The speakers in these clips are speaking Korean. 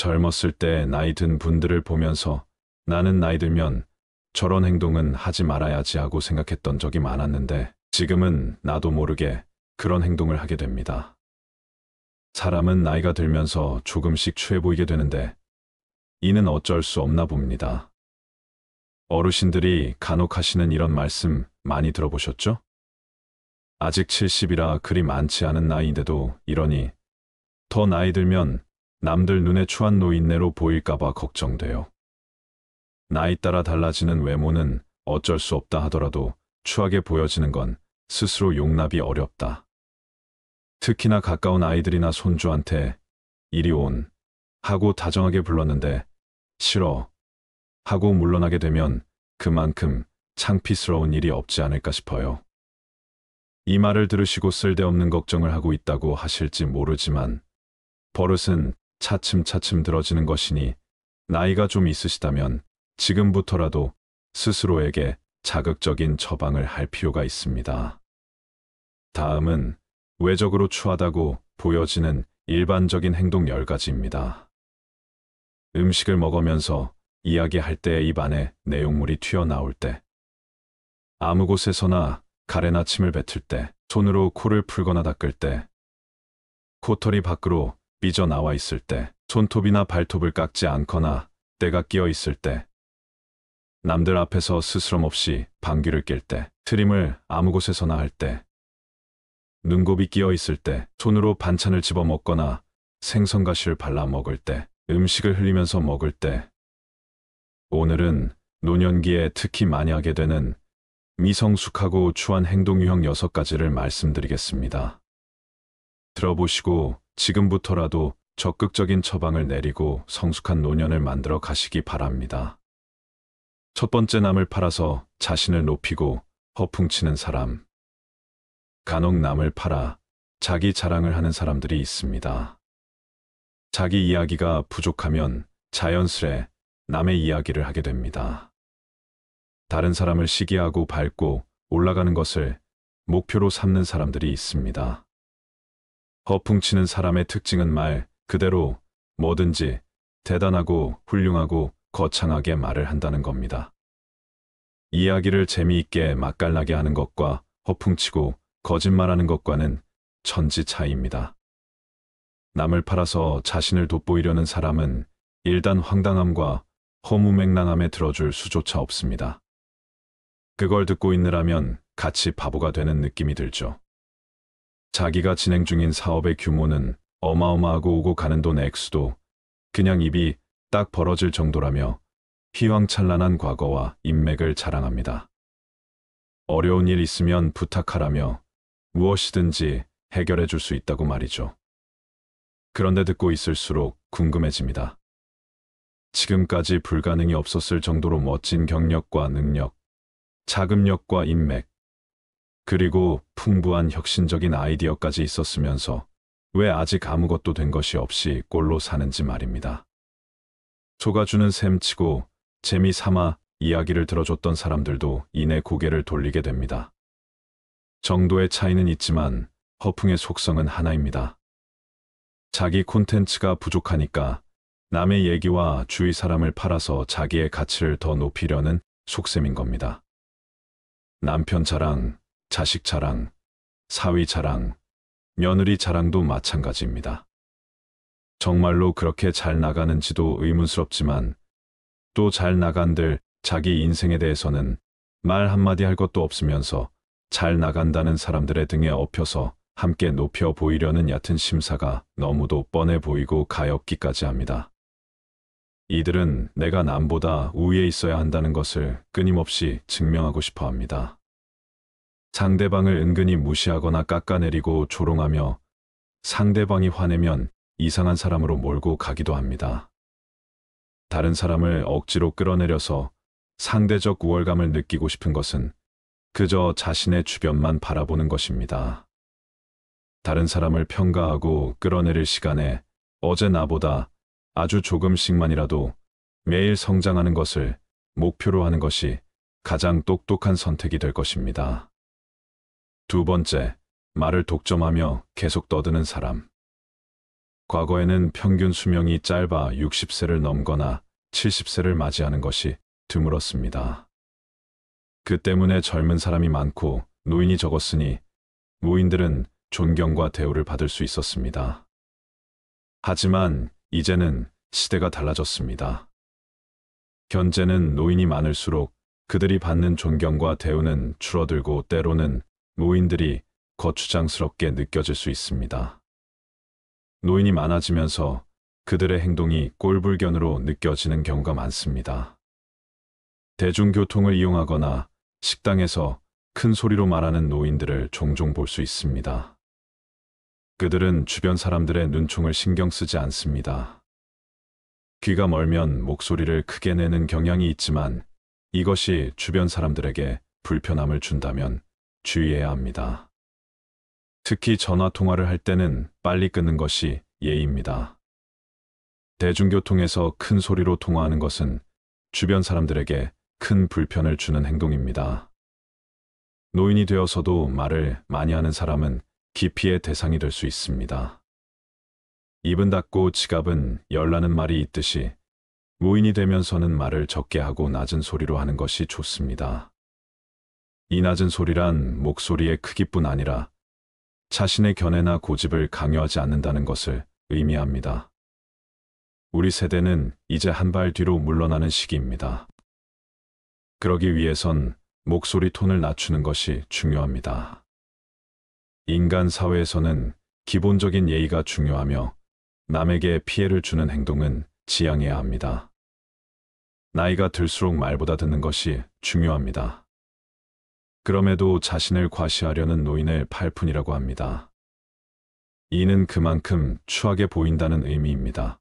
젊었을 때 나이 든 분들을 보면서 나는 나이 들면 저런 행동은 하지 말아야지 하고 생각했던 적이 많았는데 지금은 나도 모르게 그런 행동을 하게 됩니다. 사람은 나이가 들면서 조금씩 추해 보이게 되는데 이는 어쩔 수 없나 봅니다. 어르신들이 간혹 하시는 이런 말씀 많이 들어보셨죠? 아직 70이라 그리 많지 않은 나이인데도 이러니 더 나이 들면 남들 눈에 추한 노인네로 보일까봐 걱정돼요. 나이 따라 달라지는 외모는 어쩔 수 없다 하더라도 추하게 보여지는 건 스스로 용납이 어렵다. 특히나 가까운 아이들이나 손주한테 이리 온 하고 다정하게 불렀는데 싫어 하고 물러나게 되면 그만큼 창피스러운 일이 없지 않을까 싶어요. 이 말을 들으시고 쓸데없는 걱정을 하고 있다고 하실지 모르지만 버릇은 차츰차츰 들어지는 것이니 나이가 좀 있으시다면 지금부터라도 스스로에게 자극적인 처방을 할 필요가 있습니다. 다음은 외적으로 추하다고 보여지는 일반적인 행동 10가지입니다. 음식을 먹으면서 이야기할 때 입안에 내용물이 튀어나올 때, 아무 곳에서나 가래나 침을 뱉을 때, 손으로 코를 풀거나 닦을 때, 코털이 밖으로 삐져나와 있을 때, 손톱이나 발톱을 깎지 않거나 때가 끼어 있을 때, 남들 앞에서 스스럼 없이 방귀를 낄 때, 트림을 아무 곳에서나 할 때, 눈곱이 끼어 있을 때, 손으로 반찬을 집어 먹거나 생선가시를 발라 먹을 때, 음식을 흘리면서 먹을 때. 오늘은 노년기에 특히 많이 하게 되는 미성숙하고 추한 행동 유형 6가지를 말씀드리겠습니다. 들어보시고 지금부터라도 적극적인 처방을 내리고 성숙한 노년을 만들어 가시기 바랍니다. 첫 번째, 남을 팔아서 자신을 높이고 허풍치는 사람. 간혹 남을 팔아 자기 자랑을 하는 사람들이 있습니다. 자기 이야기가 부족하면 자연스레 남의 이야기를 하게 됩니다. 다른 사람을 시기하고 밟고 올라가는 것을 목표로 삼는 사람들이 있습니다. 허풍치는 사람의 특징은 말 그대로 뭐든지 대단하고 훌륭하고 거창하게 말을 한다는 겁니다. 이야기를 재미있게 맛깔나게 하는 것과 허풍치고 거짓말하는 것과는 천지 차이입니다. 남을 팔아서 자신을 돋보이려는 사람은 일단 황당함과 허무맹랑함에 들어줄 수조차 없습니다. 그걸 듣고 있느라면 같이 바보가 되는 느낌이 들죠. 자기가 진행 중인 사업의 규모는 어마어마하고 오고 가는 돈 액수도 그냥 입이 딱 벌어질 정도라며 휘황찬란한 과거와 인맥을 자랑합니다. 어려운 일 있으면 부탁하라며 무엇이든지 해결해 줄 수 있다고 말이죠. 그런데 듣고 있을수록 궁금해집니다. 지금까지 불가능이 없었을 정도로 멋진 경력과 능력, 자금력과 인맥, 그리고 풍부한 혁신적인 아이디어까지 있었으면서 왜 아직 아무것도 된 것이 없이 꼴로 사는지 말입니다. 속아주는 셈치고 재미삼아 이야기를 들어줬던 사람들도 이내 고개를 돌리게 됩니다. 정도의 차이는 있지만 허풍의 속성은 하나입니다. 자기 콘텐츠가 부족하니까 남의 얘기와 주위 사람을 팔아서 자기의 가치를 더 높이려는 속셈인 겁니다. 남편 자랑, 자식 자랑, 사위 자랑, 며느리 자랑도 마찬가지입니다. 정말로 그렇게 잘 나가는지도 의문스럽지만 또 잘 나간들 자기 인생에 대해서는 말 한마디 할 것도 없으면서 잘 나간다는 사람들의 등에 엎여서 함께 높여 보이려는 얕은 심사가 너무도 뻔해 보이고 가엾기까지 합니다. 이들은 내가 남보다 우위에 있어야 한다는 것을 끊임없이 증명하고 싶어 합니다. 상대방을 은근히 무시하거나 깎아내리고 조롱하며 상대방이 화내면 이상한 사람으로 몰고 가기도 합니다. 다른 사람을 억지로 끌어내려서 상대적 우월감을 느끼고 싶은 것은 그저 자신의 주변만 바라보는 것입니다. 다른 사람을 평가하고 끌어내릴 시간에 어제 나보다 아주 조금씩만이라도 매일 성장하는 것을 목표로 하는 것이 가장 똑똑한 선택이 될 것입니다. 두 번째, 말을 독점하며 계속 떠드는 사람. 과거에는 평균 수명이 짧아 60세를 넘거나 70세를 맞이하는 것이 드물었습니다. 그 때문에 젊은 사람이 많고 노인이 적었으니 노인들은 존경과 대우를 받을 수 있었습니다. 하지만 이제는 시대가 달라졌습니다. 현재는 노인이 많을수록 그들이 받는 존경과 대우는 줄어들고 때로는 노인들이 거추장스럽게 느껴질 수 있습니다. 노인이 많아지면서 그들의 행동이 꼴불견으로 느껴지는 경우가 많습니다. 대중교통을 이용하거나 식당에서 큰 소리로 말하는 노인들을 종종 볼 수 있습니다. 그들은 주변 사람들의 눈총을 신경 쓰지 않습니다. 귀가 멀면 목소리를 크게 내는 경향이 있지만 이것이 주변 사람들에게 불편함을 준다면 주의해야 합니다. 특히 전화 통화를 할 때는 빨리 끊는 것이 예의입니다. 대중교통에서 큰 소리로 통화하는 것은 주변 사람들에게 큰 불편을 주는 행동입니다. 노인이 되어서도 말을 많이 하는 사람은 기피의 대상이 될 수 있습니다. 입은 닫고 지갑은 열라는 말이 있듯이 노인이 되면서는 말을 적게 하고 낮은 소리로 하는 것이 좋습니다. 이 낮은 소리란 목소리의 크기뿐 아니라 자신의 견해나 고집을 강요하지 않는다는 것을 의미합니다. 우리 세대는 이제 한 발 뒤로 물러나는 시기입니다. 그러기 위해선 목소리 톤을 낮추는 것이 중요합니다. 인간 사회에서는 기본적인 예의가 중요하며 남에게 피해를 주는 행동은 지양해야 합니다. 나이가 들수록 말보다 듣는 것이 중요합니다. 그럼에도 자신을 과시하려는 노인을 팔푼이라고 합니다. 이는 그만큼 추하게 보인다는 의미입니다.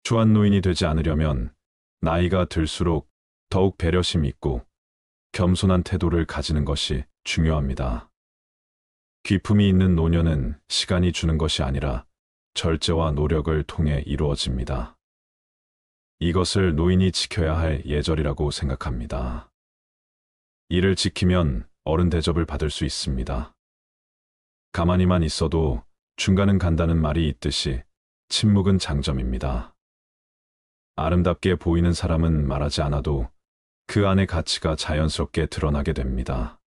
추한 노인이 되지 않으려면 나이가 들수록 더욱 배려심 있고 겸손한 태도를 가지는 것이 중요합니다. 귀품이 있는 노년은 시간이 주는 것이 아니라 절제와 노력을 통해 이루어집니다. 이것을 노인이 지켜야 할 예절이라고 생각합니다. 이를 지키면 어른 대접을 받을 수 있습니다. 가만히만 있어도 중간은 간다는 말이 있듯이 침묵은 장점입니다. 아름답게 보이는 사람은 말하지 않아도 그 안의 가치가 자연스럽게 드러나게 됩니다.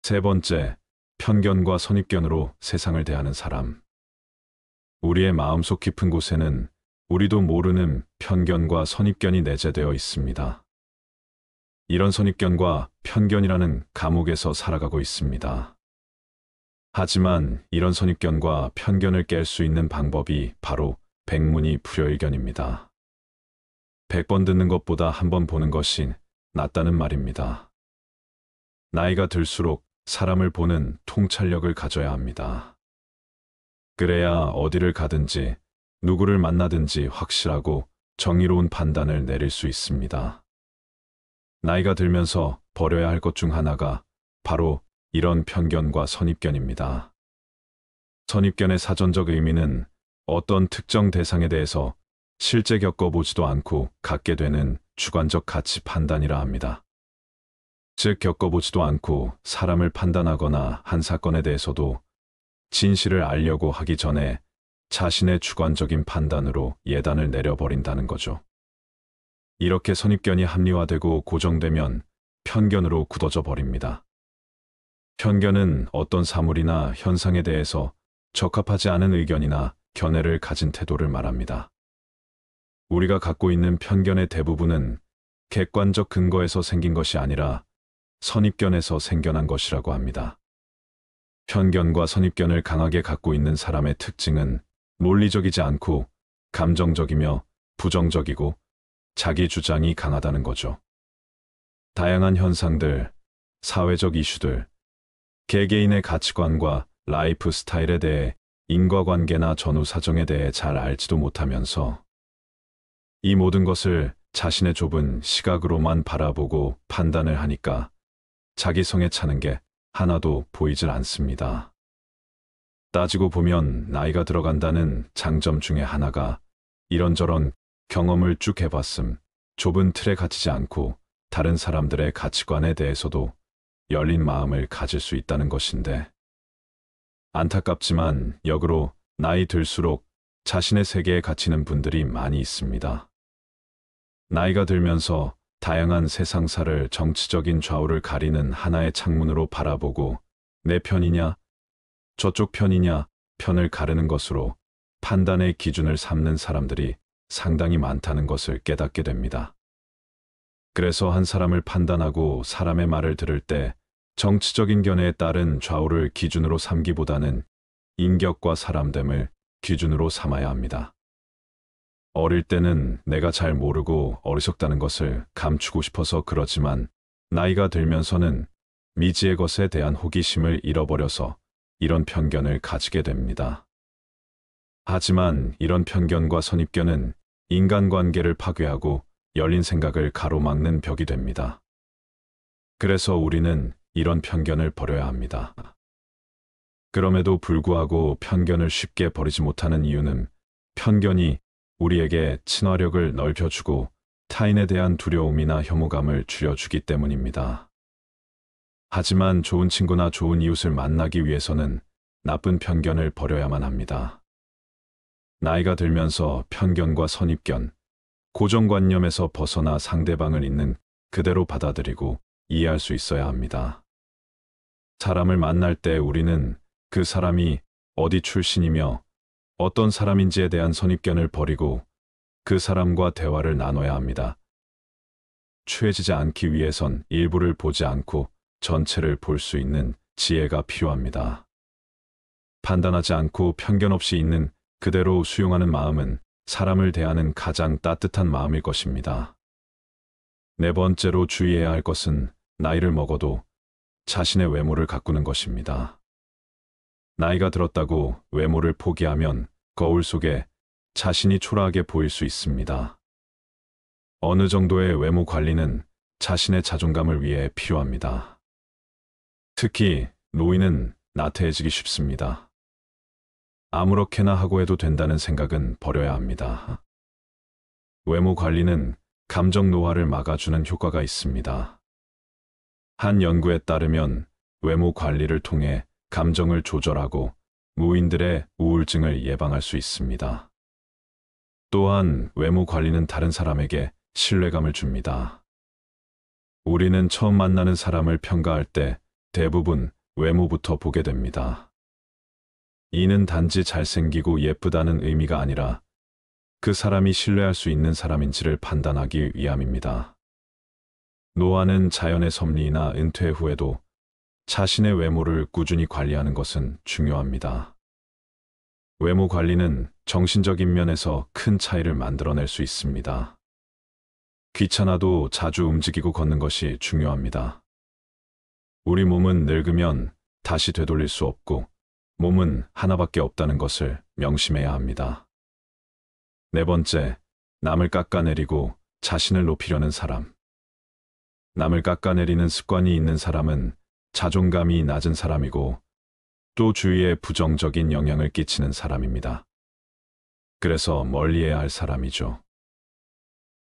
세 번째, 편견과 선입견으로 세상을 대하는 사람. 우리의 마음속 깊은 곳에는 우리도 모르는 편견과 선입견이 내재되어 있습니다. 이런 선입견과 편견이라는 감옥에서 살아가고 있습니다. 하지만 이런 선입견과 편견을 깰 수 있는 방법이 바로 백문이 불여일견입니다. 100번 듣는 것보다 한 번 보는 것이 낫다는 말입니다. 나이가 들수록 사람을 보는 통찰력을 가져야 합니다. 그래야 어디를 가든지 누구를 만나든지 확실하고 정의로운 판단을 내릴 수 있습니다. 나이가 들면서 버려야 할 것 중 하나가 바로 이런 편견과 선입견입니다. 선입견의 사전적 의미는 어떤 특정 대상에 대해서 실제 겪어보지도 않고 갖게 되는 주관적 가치 판단이라 합니다. 즉 겪어보지도 않고 사람을 판단하거나 한 사건에 대해서도 진실을 알려고 하기 전에 자신의 주관적인 판단으로 예단을 내려버린다는 거죠. 이렇게 선입견이 합리화되고 고정되면 편견으로 굳어져 버립니다. 편견은 어떤 사물이나 현상에 대해서 적합하지 않은 의견이나 견해를 가진 태도를 말합니다. 우리가 갖고 있는 편견의 대부분은 객관적 근거에서 생긴 것이 아니라 선입견에서 생겨난 것이라고 합니다. 편견과 선입견을 강하게 갖고 있는 사람의 특징은 논리적이지 않고 감정적이며 부정적이고 자기 주장이 강하다는 거죠. 다양한 현상들, 사회적 이슈들, 개개인의 가치관과 라이프 스타일에 대해 인과관계나 전후 사정에 대해 잘 알지도 못하면서 이 모든 것을 자신의 좁은 시각으로만 바라보고 판단을 하니까 자기 성에 차는 게 하나도 보이질 않습니다. 따지고 보면 나이가 들어간다는 장점 중에 하나가 이런저런 경험을 쭉 해봤음, 좁은 틀에 갇히지 않고 다른 사람들의 가치관에 대해서도 열린 마음을 가질 수 있다는 것인데, 안타깝지만 역으로 나이 들수록 자신의 세계에 갇히는 분들이 많이 있습니다. 나이가 들면서 다양한 세상사를 정치적인 좌우를 가리는 하나의 창문으로 바라보고 내 편이냐, 저쪽 편이냐 편을 가르는 것으로 판단의 기준을 삼는 사람들이 상당히 많다는 것을 깨닫게 됩니다. 그래서 한 사람을 판단하고 사람의 말을 들을 때 정치적인 견해에 따른 좌우를 기준으로 삼기보다는 인격과 사람됨을 기준으로 삼아야 합니다. 어릴 때는 내가 잘 모르고 어리석다는 것을 감추고 싶어서 그러지만 나이가 들면서는 미지의 것에 대한 호기심을 잃어버려서 이런 편견을 가지게 됩니다. 하지만 이런 편견과 선입견은 인간관계를 파괴하고 열린 생각을 가로막는 벽이 됩니다. 그래서 우리는 이런 편견을 버려야 합니다. 그럼에도 불구하고 편견을 쉽게 버리지 못하는 이유는 편견이 우리에게 친화력을 넓혀주고 타인에 대한 두려움이나 혐오감을 줄여주기 때문입니다. 하지만 좋은 친구나 좋은 이웃을 만나기 위해서는 나쁜 편견을 버려야만 합니다. 나이가 들면서 편견과 선입견, 고정관념에서 벗어나 상대방을 있는 그대로 받아들이고 이해할 수 있어야 합니다. 사람을 만날 때 우리는 그 사람이 어디 출신이며 어떤 사람인지에 대한 선입견을 버리고 그 사람과 대화를 나눠야 합니다. 취해지지 않기 위해선 일부를 보지 않고 전체를 볼 수 있는 지혜가 필요합니다. 판단하지 않고 편견 없이 있는 그대로 수용하는 마음은 사람을 대하는 가장 따뜻한 마음일 것입니다. 네 번째로 주의해야 할 것은 나이를 먹어도 자신의 외모를 가꾸는 것입니다. 나이가 들었다고 외모를 포기하면 거울 속에 자신이 초라하게 보일 수 있습니다. 어느 정도의 외모 관리는 자신의 자존감을 위해 필요합니다. 특히 노인은 나태해지기 쉽습니다. 아무렇게나 하고 해도 된다는 생각은 버려야 합니다. 외모 관리는 감정 노화를 막아주는 효과가 있습니다. 한 연구에 따르면 외모 관리를 통해 감정을 조절하고 노인들의 우울증을 예방할 수 있습니다. 또한 외모 관리는 다른 사람에게 신뢰감을 줍니다. 우리는 처음 만나는 사람을 평가할 때 대부분 외모부터 보게 됩니다. 이는 단지 잘생기고 예쁘다는 의미가 아니라 그 사람이 신뢰할 수 있는 사람인지를 판단하기 위함입니다. 노화는 자연의 섭리이나 은퇴 후에도 자신의 외모를 꾸준히 관리하는 것은 중요합니다. 외모 관리는 정신적인 면에서 큰 차이를 만들어낼 수 있습니다. 귀찮아도 자주 움직이고 걷는 것이 중요합니다. 우리 몸은 늙으면 다시 되돌릴 수 없고 몸은 하나밖에 없다는 것을 명심해야 합니다. 네 번째, 남을 깎아내리고 자신을 높이려는 사람. 남을 깎아내리는 습관이 있는 사람은 자존감이 낮은 사람이고 또 주위에 부정적인 영향을 끼치는 사람입니다. 그래서 멀리해야 할 사람이죠.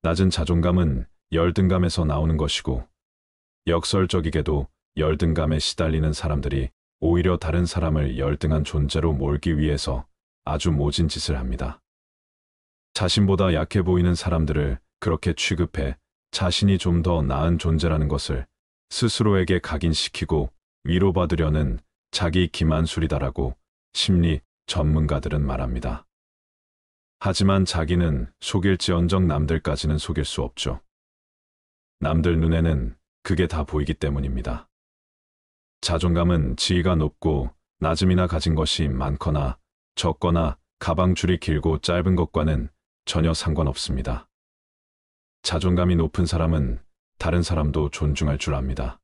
낮은 자존감은 열등감에서 나오는 것이고 역설적이게도 열등감에 시달리는 사람들이 오히려 다른 사람을 열등한 존재로 몰기 위해서 아주 모진 짓을 합니다. 자신보다 약해 보이는 사람들을 그렇게 취급해 자신이 좀 더 나은 존재라는 것을 스스로에게 각인시키고 위로받으려는 자기 기만술이다라고 심리 전문가들은 말합니다. 하지만 자기는 속일지언정 남들까지는 속일 수 없죠. 남들 눈에는 그게 다 보이기 때문입니다. 자존감은 지위가 높고 낮음이나 가진 것이 많거나 적거나 가방줄이 길고 짧은 것과는 전혀 상관없습니다. 자존감이 높은 사람은 다른 사람도 존중할 줄 압니다.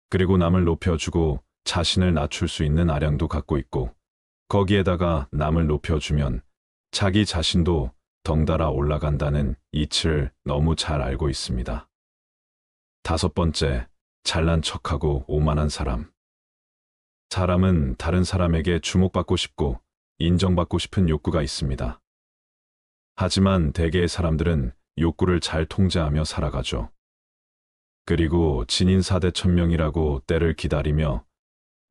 그리고 남을 높여주고 자신을 낮출 수 있는 아량도 갖고 있고 거기에다가 남을 높여주면 자기 자신도 덩달아 올라간다는 이치를 너무 잘 알고 있습니다. 다섯 번째, 잘난 척하고 오만한 사람. 사람은 다른 사람에게 주목받고 싶고 인정받고 싶은 욕구가 있습니다. 하지만 대개의 사람들은 욕구를 잘 통제하며 살아가죠. 그리고 진인사대천명이라고 때를 기다리며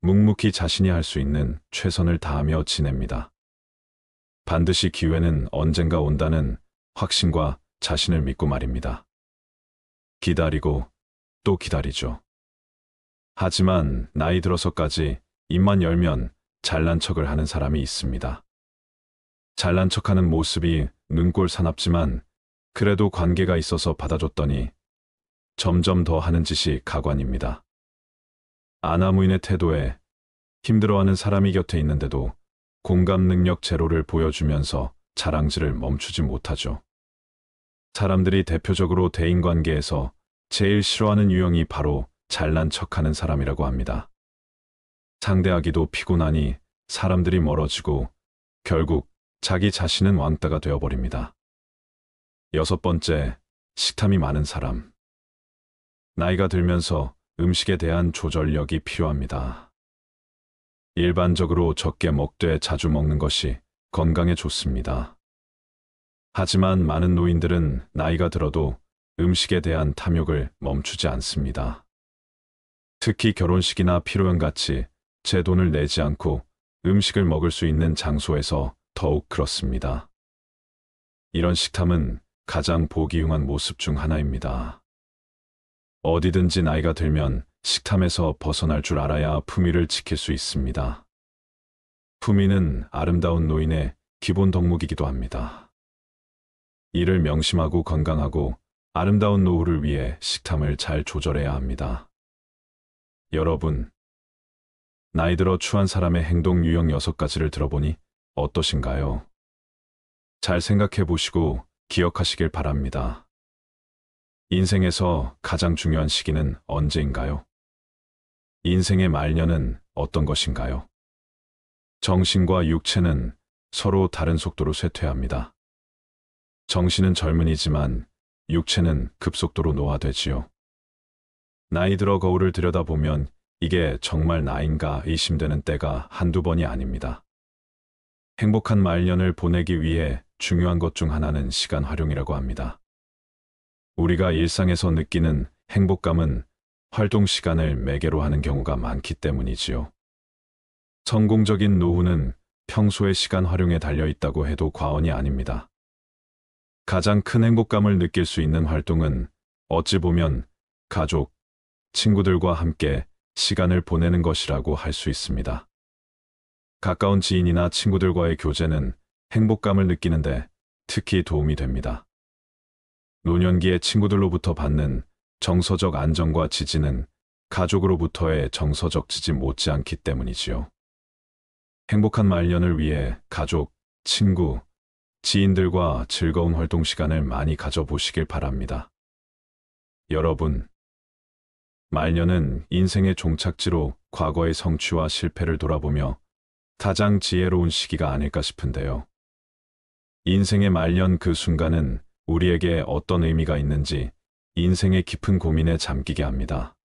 묵묵히 자신이 할 수 있는 최선을 다하며 지냅니다. 반드시 기회는 언젠가 온다는 확신과 자신을 믿고 말입니다. 기다리고 또 기다리죠. 하지만 나이 들어서까지 입만 열면 잘난 척을 하는 사람이 있습니다. 잘난 척하는 모습이 눈꼴 사납지만 그래도 관계가 있어서 받아줬더니 점점 더 하는 짓이 가관입니다. 아나무인의 태도에 힘들어하는 사람이 곁에 있는데도 공감 능력 제로를 보여주면서 자랑질을 멈추지 못하죠. 사람들이 대표적으로 대인관계에서 제일 싫어하는 유형이 바로 잘난 척하는 사람이라고 합니다. 상대하기도 피곤하니 사람들이 멀어지고 결국 자기 자신은 왕따가 되어버립니다. 6번째, 식탐이 많은 사람. 나이가 들면서 음식에 대한 조절력이 필요합니다. 일반적으로 적게 먹되 자주 먹는 것이 건강에 좋습니다. 하지만 많은 노인들은 나이가 들어도 음식에 대한 탐욕을 멈추지 않습니다. 특히 결혼식이나 피로연같이 제 돈을 내지 않고 음식을 먹을 수 있는 장소에서 더욱 그렇습니다. 이런 식탐은 가장 보기 흉한 모습 중 하나입니다. 어디든지 나이가 들면 식탐에서 벗어날 줄 알아야 품위를 지킬 수 있습니다. 품위는 아름다운 노인의 기본 덕목이기도 합니다. 이를 명심하고 건강하고 아름다운 노후를 위해 식탐을 잘 조절해야 합니다. 여러분, 나이 들어 추한 사람의 행동 유형 6가지를 들어보니 어떠신가요? 잘 생각해 보시고 기억하시길 바랍니다. 인생에서 가장 중요한 시기는 언제인가요? 인생의 말년은 어떤 것인가요? 정신과 육체는 서로 다른 속도로 쇠퇴합니다. 정신은 젊은이지만 육체는 급속도로 노화되지요. 나이 들어 거울을 들여다보면 이게 정말 나인가 의심되는 때가 한두 번이 아닙니다. 행복한 말년을 보내기 위해 중요한 것 중 하나는 시간 활용이라고 합니다. 우리가 일상에서 느끼는 행복감은 활동 시간을 매개로 하는 경우가 많기 때문이지요. 성공적인 노후는 평소의 시간 활용에 달려 있다고 해도 과언이 아닙니다. 가장 큰 행복감을 느낄 수 있는 활동은 어찌 보면 가족, 친구들과 함께 시간을 보내는 것이라고 할 수 있습니다. 가까운 지인이나 친구들과의 교제는 행복감을 느끼는데 특히 도움이 됩니다. 노년기에 친구들로부터 받는 정서적 안정과 지지는 가족으로부터의 정서적 지지 못지않기 때문이지요. 행복한 말년을 위해 가족, 친구, 지인들과 즐거운 활동 시간을 많이 가져보시길 바랍니다. 여러분, 말년은 인생의 종착지로 과거의 성취와 실패를 돌아보며 가장 지혜로운 시기가 아닐까 싶은데요. 인생의 말년 그 순간은 우리에게 어떤 의미가 있는지 인생의 깊은 고민에 잠기게 합니다.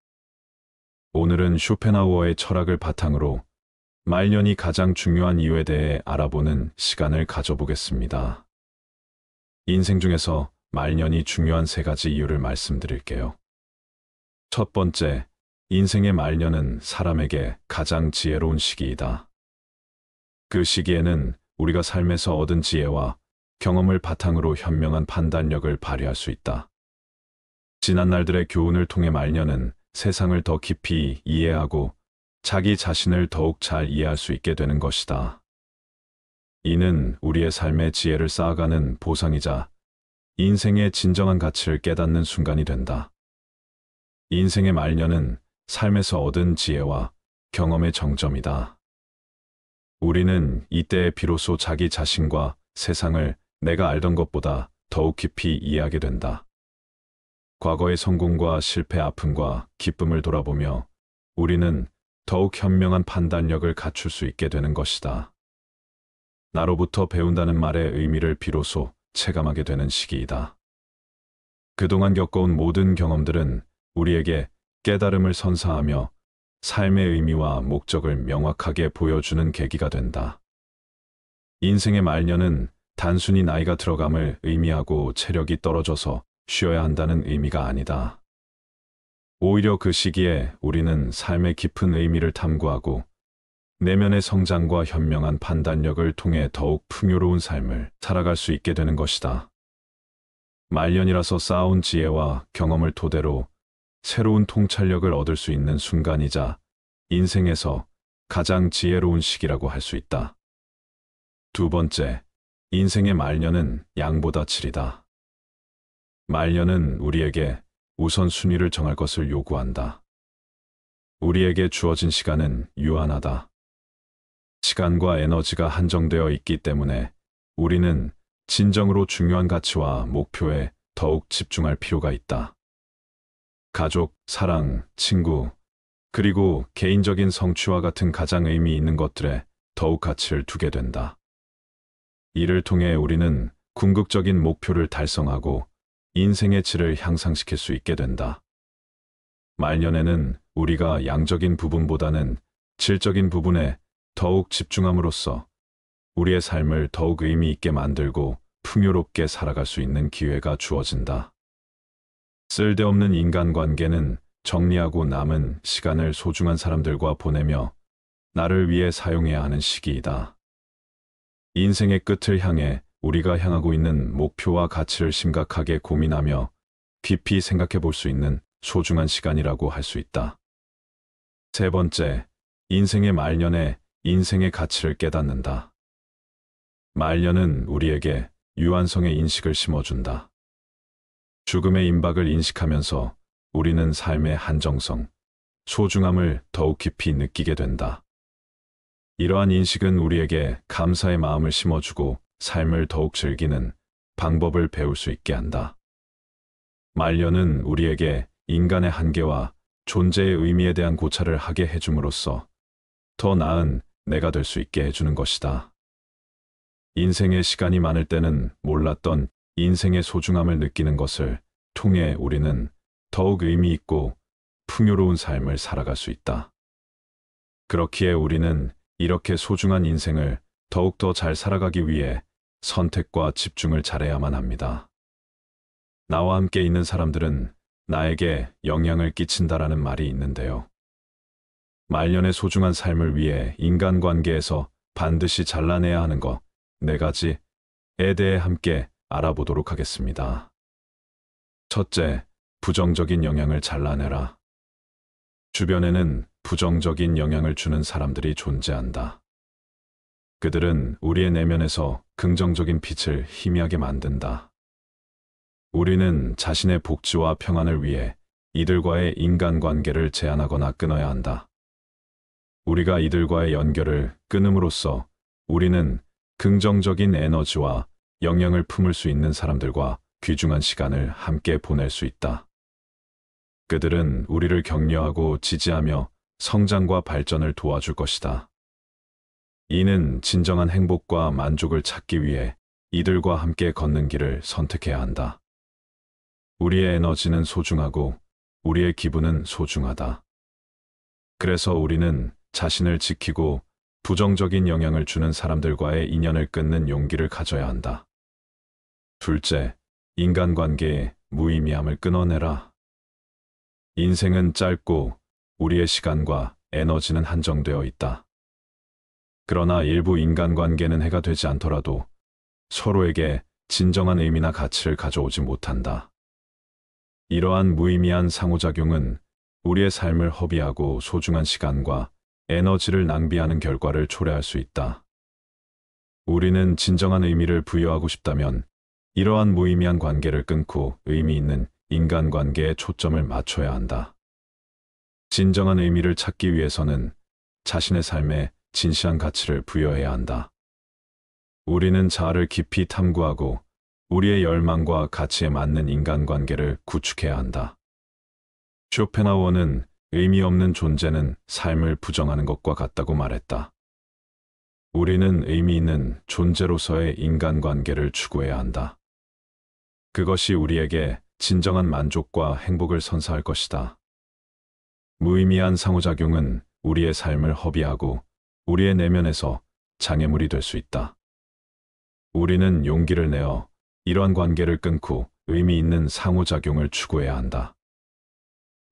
오늘은 쇼펜하우어의 철학을 바탕으로 말년이 가장 중요한 이유에 대해 알아보는 시간을 가져보겠습니다. 인생 중에서 말년이 중요한 3가지 이유를 말씀드릴게요. 첫 번째, 인생의 말년은 사람에게 가장 지혜로운 시기이다. 그 시기에는 우리가 삶에서 얻은 지혜와 경험을 바탕으로 현명한 판단력을 발휘할 수 있다. 지난 날들의 교훈을 통해 말년은 세상을 더 깊이 이해하고 자기 자신을 더욱 잘 이해할 수 있게 되는 것이다. 이는 우리의 삶의 지혜를 쌓아가는 보상이자 인생의 진정한 가치를 깨닫는 순간이 된다. 인생의 말년은 삶에서 얻은 지혜와 경험의 정점이다. 우리는 이때에 비로소 자기 자신과 세상을 내가 알던 것보다 더욱 깊이 이해하게 된다. 과거의 성공과 실패, 아픔과 기쁨을 돌아보며 우리는 더욱 현명한 판단력을 갖출 수 있게 되는 것이다. 나로부터 배운다는 말의 의미를 비로소 체감하게 되는 시기이다. 그동안 겪어온 모든 경험들은 우리에게 깨달음을 선사하며 삶의 의미와 목적을 명확하게 보여주는 계기가 된다. 인생의 말년은 단순히 나이가 들어감을 의미하고 체력이 떨어져서 쉬어야 한다는 의미가 아니다. 오히려 그 시기에 우리는 삶의 깊은 의미를 탐구하고 내면의 성장과 현명한 판단력을 통해 더욱 풍요로운 삶을 살아갈 수 있게 되는 것이다. 말년이라서 쌓아온 지혜와 경험을 토대로 새로운 통찰력을 얻을 수 있는 순간이자 인생에서 가장 지혜로운 시기라고 할 수 있다. 두 번째, 인생의 말년은 양보다 질이다. 말년은 우리에게 우선순위를 정할 것을 요구한다. 우리에게 주어진 시간은 유한하다. 시간과 에너지가 한정되어 있기 때문에 우리는 진정으로 중요한 가치와 목표에 더욱 집중할 필요가 있다. 가족, 사랑, 친구, 그리고 개인적인 성취와 같은 가장 의미 있는 것들에 더욱 가치를 두게 된다. 이를 통해 우리는 궁극적인 목표를 달성하고 인생의 질을 향상시킬 수 있게 된다. 말년에는 우리가 양적인 부분보다는 질적인 부분에 더욱 집중함으로써 우리의 삶을 더욱 의미 있게 만들고 풍요롭게 살아갈 수 있는 기회가 주어진다. 쓸데없는 인간관계는 정리하고 남은 시간을 소중한 사람들과 보내며 나를 위해 사용해야 하는 시기이다. 인생의 끝을 향해 우리가 향하고 있는 목표와 가치를 심각하게 고민하며 깊이 생각해 볼 수 있는 소중한 시간이라고 할 수 있다. 세 번째, 인생의 말년에 인생의 가치를 깨닫는다. 말년은 우리에게 유한성의 인식을 심어준다. 죽음의 임박을 인식하면서 우리는 삶의 한정성, 소중함을 더욱 깊이 느끼게 된다. 이러한 인식은 우리에게 감사의 마음을 심어주고 삶을 더욱 즐기는 방법을 배울 수 있게 한다. 말년은 우리에게 인간의 한계와 존재의 의미에 대한 고찰을 하게 해줌으로써 더 나은 내가 될 수 있게 해주는 것이다. 인생의 시간이 많을 때는 몰랐던 인생의 소중함을 느끼는 것을 통해 우리는 더욱 의미 있고 풍요로운 삶을 살아갈 수 있다. 그렇기에 우리는 이렇게 소중한 인생을 더욱더 잘 살아가기 위해 선택과 집중을 잘해야만 합니다. 나와 함께 있는 사람들은 나에게 영향을 끼친다라는 말이 있는데요. 말년의 소중한 삶을 위해 인간관계에서 반드시 잘라내야 하는 것 4가지에 대해 함께 알아보도록 하겠습니다. 첫째, 부정적인 영향을 잘라내라. 주변에는 부정적인 영향을 주는 사람들이 존재한다. 그들은 우리의 내면에서 긍정적인 빛을 희미하게 만든다. 우리는 자신의 복지와 평안을 위해 이들과의 인간관계를 제한하거나 끊어야 한다. 우리가 이들과의 연결을 끊음으로써 우리는 긍정적인 에너지와 영향을 품을 수 있는 사람들과 귀중한 시간을 함께 보낼 수 있다. 그들은 우리를 격려하고 지지하며 성장과 발전을 도와줄 것이다. 이는 진정한 행복과 만족을 찾기 위해 이들과 함께 걷는 길을 선택해야 한다. 우리의 에너지는 소중하고 우리의 기분은 소중하다. 그래서 우리는 자신을 지키고 부정적인 영향을 주는 사람들과의 인연을 끊는 용기를 가져야 한다. 둘째, 인간관계의 무의미함을 끊어내라. 인생은 짧고 우리의 시간과 에너지는 한정되어 있다. 그러나 일부 인간관계는 해가 되지 않더라도 서로에게 진정한 의미나 가치를 가져오지 못한다. 이러한 무의미한 상호작용은 우리의 삶을 허비하고 소중한 시간과 에너지를 낭비하는 결과를 초래할 수 있다. 우리는 진정한 의미를 부여하고 싶다면 이러한 무의미한 관계를 끊고 의미 있는 인간관계에 초점을 맞춰야 한다. 진정한 의미를 찾기 위해서는 자신의 삶에 진실한 가치를 부여해야 한다. 우리는 자아를 깊이 탐구하고 우리의 열망과 가치에 맞는 인간관계를 구축해야 한다. 쇼펜하우어는 의미 없는 존재는 삶을 부정하는 것과 같다고 말했다. 우리는 의미 있는 존재로서의 인간관계를 추구해야 한다. 그것이 우리에게 진정한 만족과 행복을 선사할 것이다. 무의미한 상호작용은 우리의 삶을 허비하고 우리의 내면에서 장애물이 될 수 있다. 우리는 용기를 내어 이러한 관계를 끊고 의미 있는 상호작용을 추구해야 한다.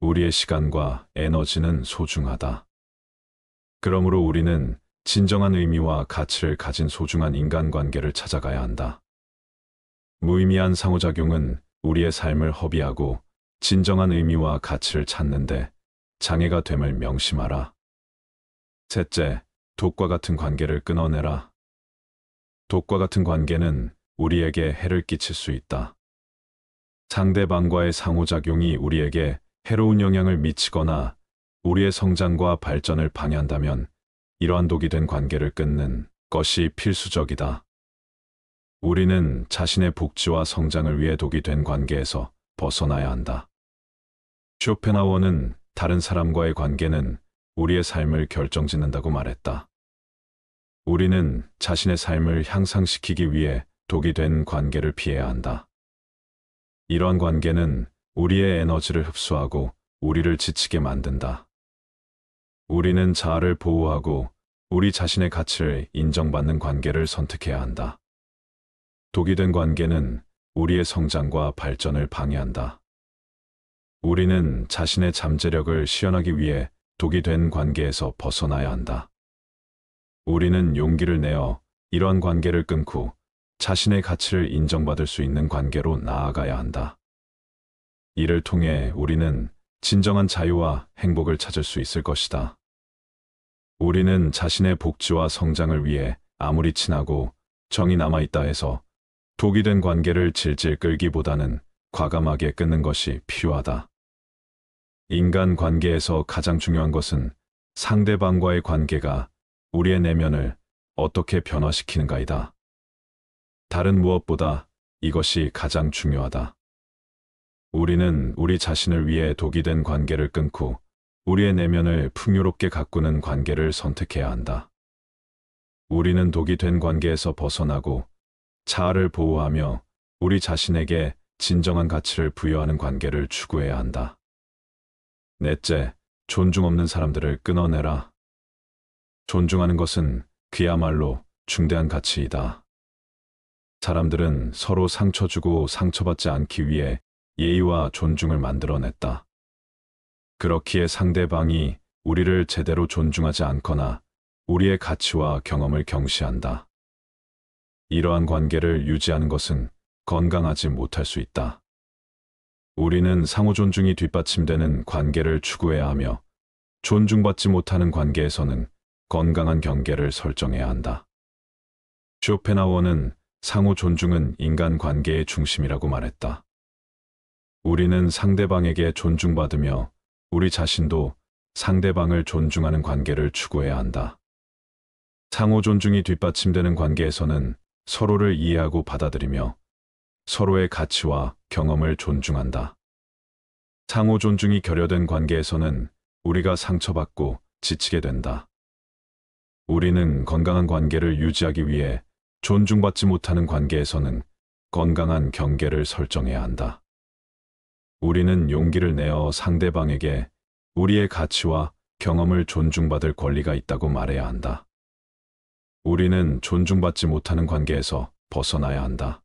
우리의 시간과 에너지는 소중하다. 그러므로 우리는 진정한 의미와 가치를 가진 소중한 인간관계를 찾아가야 한다. 무의미한 상호작용은 우리의 삶을 허비하고 진정한 의미와 가치를 찾는데 장애가 됨을 명심하라. 셋째, 독과 같은 관계를 끊어내라. 독과 같은 관계는 우리에게 해를 끼칠 수 있다. 상대방과의 상호작용이 우리에게 해로운 영향을 미치거나 우리의 성장과 발전을 방해한다면 이러한 독이 된 관계를 끊는 것이 필수적이다. 우리는 자신의 복지와 성장을 위해 독이 된 관계에서 벗어나야 한다. 쇼펜하우어는 다른 사람과의 관계는 우리의 삶을 결정짓는다고 말했다. 우리는 자신의 삶을 향상시키기 위해 독이 된 관계를 피해야 한다. 이러한 관계는 우리의 에너지를 흡수하고 우리를 지치게 만든다. 우리는 자아를 보호하고 우리 자신의 가치를 인정받는 관계를 선택해야 한다. 독이 된 관계는 우리의 성장과 발전을 방해한다. 우리는 자신의 잠재력을 실현하기 위해 독이 된 관계에서 벗어나야 한다. 우리는 용기를 내어 이러한 관계를 끊고 자신의 가치를 인정받을 수 있는 관계로 나아가야 한다. 이를 통해 우리는 진정한 자유와 행복을 찾을 수 있을 것이다. 우리는 자신의 복지와 성장을 위해 아무리 친하고 정이 남아있다 해서 독이 된 관계를 질질 끌기보다는 과감하게 끊는 것이 필요하다. 인간 관계에서 가장 중요한 것은 상대방과의 관계가 우리의 내면을 어떻게 변화시키는가이다. 다른 무엇보다 이것이 가장 중요하다. 우리는 우리 자신을 위해 독이 된 관계를 끊고 우리의 내면을 풍요롭게 가꾸는 관계를 선택해야 한다. 우리는 독이 된 관계에서 벗어나고 자아를 보호하며 우리 자신에게 진정한 가치를 부여하는 관계를 추구해야 한다. 넷째, 존중 없는 사람들을 끊어내라. 존중하는 것은 그야말로 중대한 가치이다. 사람들은 서로 상처 주고 상처받지 않기 위해 예의와 존중을 만들어냈다. 그렇기에 상대방이 우리를 제대로 존중하지 않거나 우리의 가치와 경험을 경시한다. 이러한 관계를 유지하는 것은 건강하지 못할 수 있다. 우리는 상호 존중이 뒷받침되는 관계를 추구해야 하며 존중받지 못하는 관계에서는 건강한 경계를 설정해야 한다. 쇼펜하우어는 상호 존중은 인간 관계의 중심이라고 말했다. 우리는 상대방에게 존중받으며 우리 자신도 상대방을 존중하는 관계를 추구해야 한다. 상호 존중이 뒷받침되는 관계에서는 서로를 이해하고 받아들이며 서로의 가치와 경험을 존중한다. 상호 존중이 결여된 관계에서는 우리가 상처받고 지치게 된다. 우리는 건강한 관계를 유지하기 위해 존중받지 못하는 관계에서는 건강한 경계를 설정해야 한다. 우리는 용기를 내어 상대방에게 우리의 가치와 경험을 존중받을 권리가 있다고 말해야 한다. 우리는 존중받지 못하는 관계에서 벗어나야 한다.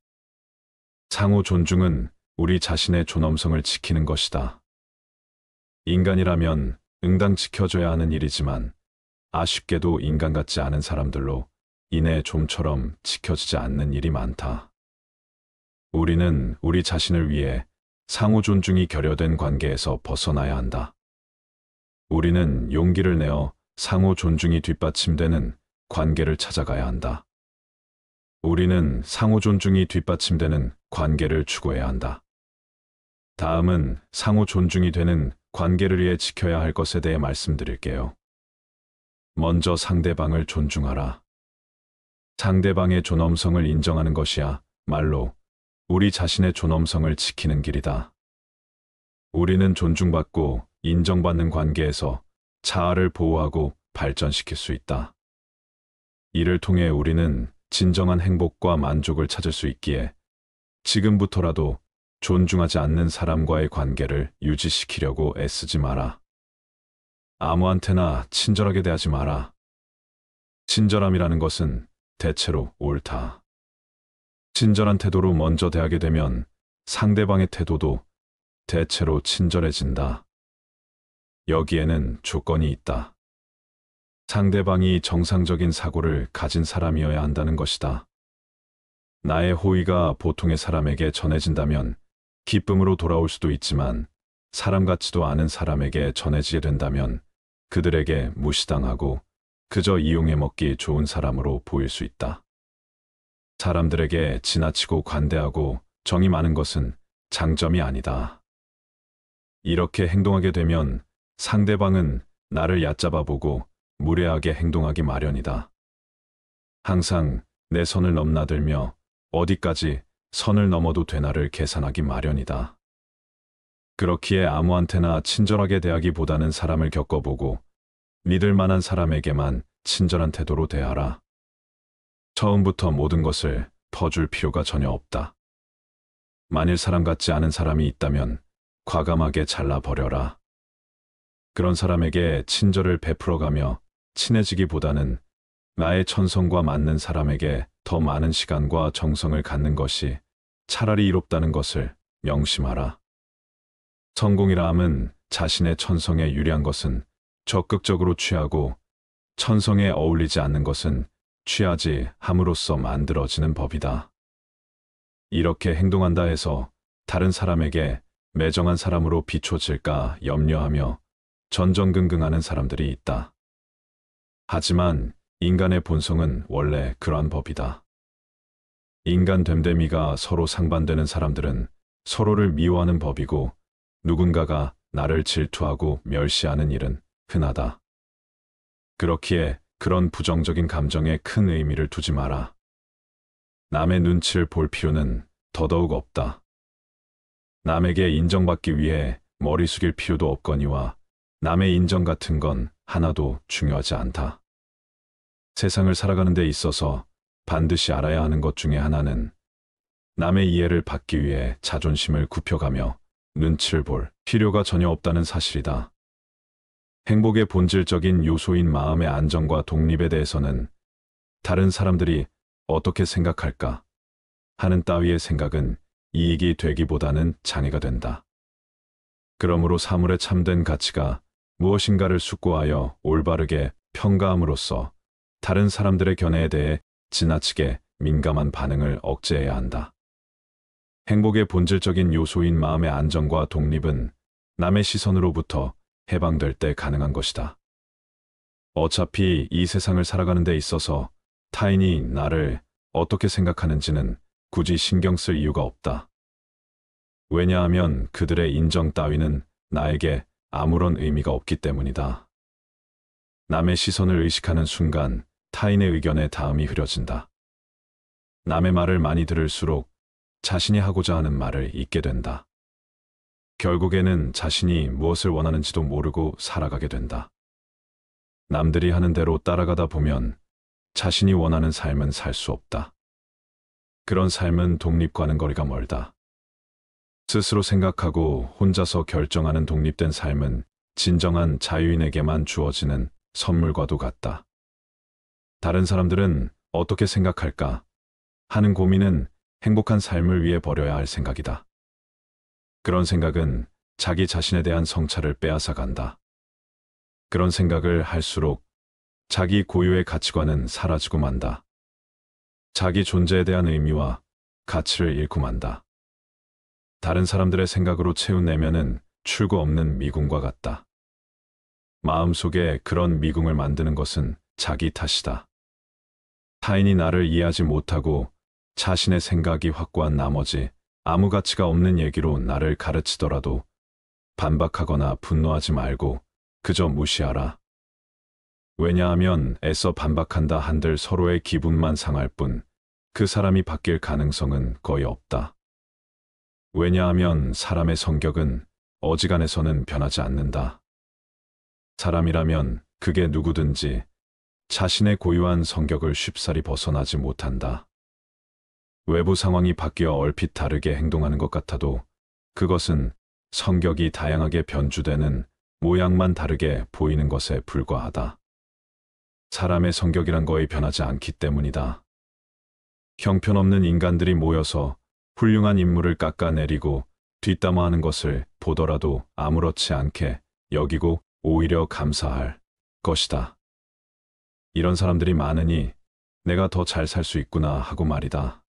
상호 존중은 우리 자신의 존엄성을 지키는 것이다. 인간이라면 응당 지켜줘야 하는 일이지만 아쉽게도 인간 같지 않은 사람들로 인해 좀처럼 지켜지지 않는 일이 많다. 우리는 우리 자신을 위해 상호 존중이 결여된 관계에서 벗어나야 한다. 우리는 용기를 내어 상호 존중이 뒷받침되는 관계를 찾아가야 한다. 우리는 상호 존중이 뒷받침되는 관계를 추구해야 한다. 다음은 상호 존중이 되는 관계를 위해 지켜야 할 것에 대해 말씀드릴게요. 먼저 상대방을 존중하라. 상대방의 존엄성을 인정하는 것이야 말로 우리 자신의 존엄성을 지키는 길이다. 우리는 존중받고 인정받는 관계에서 자아를 보호하고 발전시킬 수 있다. 이를 통해 우리는 진정한 행복과 만족을 찾을 수 있기에 지금부터라도 존중하지 않는 사람과의 관계를 유지시키려고 애쓰지 마라. 아무한테나 친절하게 대하지 마라. 친절함이라는 것은 대체로 옳다. 친절한 태도로 먼저 대하게 되면 상대방의 태도도 대체로 친절해진다. 여기에는 조건이 있다. 상대방이 정상적인 사고를 가진 사람이어야 한다는 것이다. 나의 호의가 보통의 사람에게 전해진다면 기쁨으로 돌아올 수도 있지만 사람 같지도 않은 사람에게 전해지게 된다면 그들에게 무시당하고 그저 이용해 먹기 좋은 사람으로 보일 수 있다. 사람들에게 지나치고 관대하고 정이 많은 것은 장점이 아니다. 이렇게 행동하게 되면 상대방은 나를 얕잡아 보고 무례하게 행동하기 마련이다. 항상 내 선을 넘나들며 어디까지 선을 넘어도 되나를 계산하기 마련이다. 그렇기에 아무한테나 친절하게 대하기보다는 사람을 겪어보고 믿을 만한 사람에게만 친절한 태도로 대하라. 처음부터 모든 것을 퍼줄 필요가 전혀 없다. 만일 사람 같지 않은 사람이 있다면 과감하게 잘라버려라. 그런 사람에게 친절을 베풀어가며 친해지기보다는 나의 천성과 맞는 사람에게 더 많은 시간과 정성을 갖는 것이 차라리 이롭다는 것을 명심하라. 성공이라 함은 자신의 천성에 유리한 것은 적극적으로 취하고 천성에 어울리지 않는 것은 취하지 함으로써 만들어지는 법이다. 이렇게 행동한다 해서 다른 사람에게 매정한 사람으로 비춰질까 염려하며 전전긍긍하는 사람들이 있다. 하지만 인간의 본성은 원래 그러한 법이다. 인간 됨됨이가 서로 상반되는 사람들은 서로를 미워하는 법이고 누군가가 나를 질투하고 멸시하는 일은 흔하다. 그렇기에 그런 부정적인 감정에 큰 의미를 두지 마라. 남의 눈치를 볼 필요는 더더욱 없다. 남에게 인정받기 위해 머리 숙일 필요도 없거니와 남의 인정 같은 건 하나도 중요하지 않다. 세상을 살아가는 데 있어서 반드시 알아야 하는 것 중에 하나는 남의 이해를 받기 위해 자존심을 굽혀가며 눈치를 볼 필요가 전혀 없다는 사실이다. 행복의 본질적인 요소인 마음의 안정과 독립에 대해서는 다른 사람들이 어떻게 생각할까 하는 따위의 생각은 이익이 되기보다는 장애가 된다. 그러므로 사물의 참된 가치가 무엇인가를 숙고하여 올바르게 평가함으로써 다른 사람들의 견해에 대해 지나치게 민감한 반응을 억제해야 한다. 행복의 본질적인 요소인 마음의 안정과 독립은 남의 시선으로부터 해방될 때 가능한 것이다. 어차피 이 세상을 살아가는 데 있어서 타인이 나를 어떻게 생각하는지는 굳이 신경 쓸 이유가 없다. 왜냐하면 그들의 인정 따위는 나에게 아무런 의미가 없기 때문이다. 남의 시선을 의식하는 순간 타인의 의견에 다음이 흐려진다. 남의 말을 많이 들을수록 자신이 하고자 하는 말을 잊게 된다. 결국에는 자신이 무엇을 원하는지도 모르고 살아가게 된다. 남들이 하는 대로 따라가다 보면 자신이 원하는 삶은 살 수 없다. 그런 삶은 독립과는 거리가 멀다. 스스로 생각하고 혼자서 결정하는 독립된 삶은 진정한 자유인에게만 주어지는 선물과도 같다. 다른 사람들은 어떻게 생각할까 하는 고민은 행복한 삶을 위해 버려야 할 생각이다. 그런 생각은 자기 자신에 대한 성찰을 빼앗아 간다. 그런 생각을 할수록 자기 고유의 가치관은 사라지고 만다. 자기 존재에 대한 의미와 가치를 잃고 만다. 다른 사람들의 생각으로 채운 내면은 출구 없는 미궁과 같다. 마음속에 그런 미궁을 만드는 것은 자기 탓이다. 타인이 나를 이해하지 못하고 자신의 생각이 확고한 나머지 아무 가치가 없는 얘기로 나를 가르치더라도 반박하거나 분노하지 말고 그저 무시하라. 왜냐하면 애써 반박한다 한들 서로의 기분만 상할 뿐 그 사람이 바뀔 가능성은 거의 없다. 왜냐하면 사람의 성격은 어지간해서는 변하지 않는다. 사람이라면 그게 누구든지 자신의 고유한 성격을 쉽사리 벗어나지 못한다. 외부 상황이 바뀌어 얼핏 다르게 행동하는 것 같아도 그것은 성격이 다양하게 변주되는 모양만 다르게 보이는 것에 불과하다. 사람의 성격이란 거의 변하지 않기 때문이다. 형편없는 인간들이 모여서 훌륭한 인물을 깎아내리고 뒷담화하는 것을 보더라도 아무렇지 않게 여기고 오히려 감사할 것이다. 이런 사람들이 많으니 내가 더 잘 살 수 있구나 하고 말이다.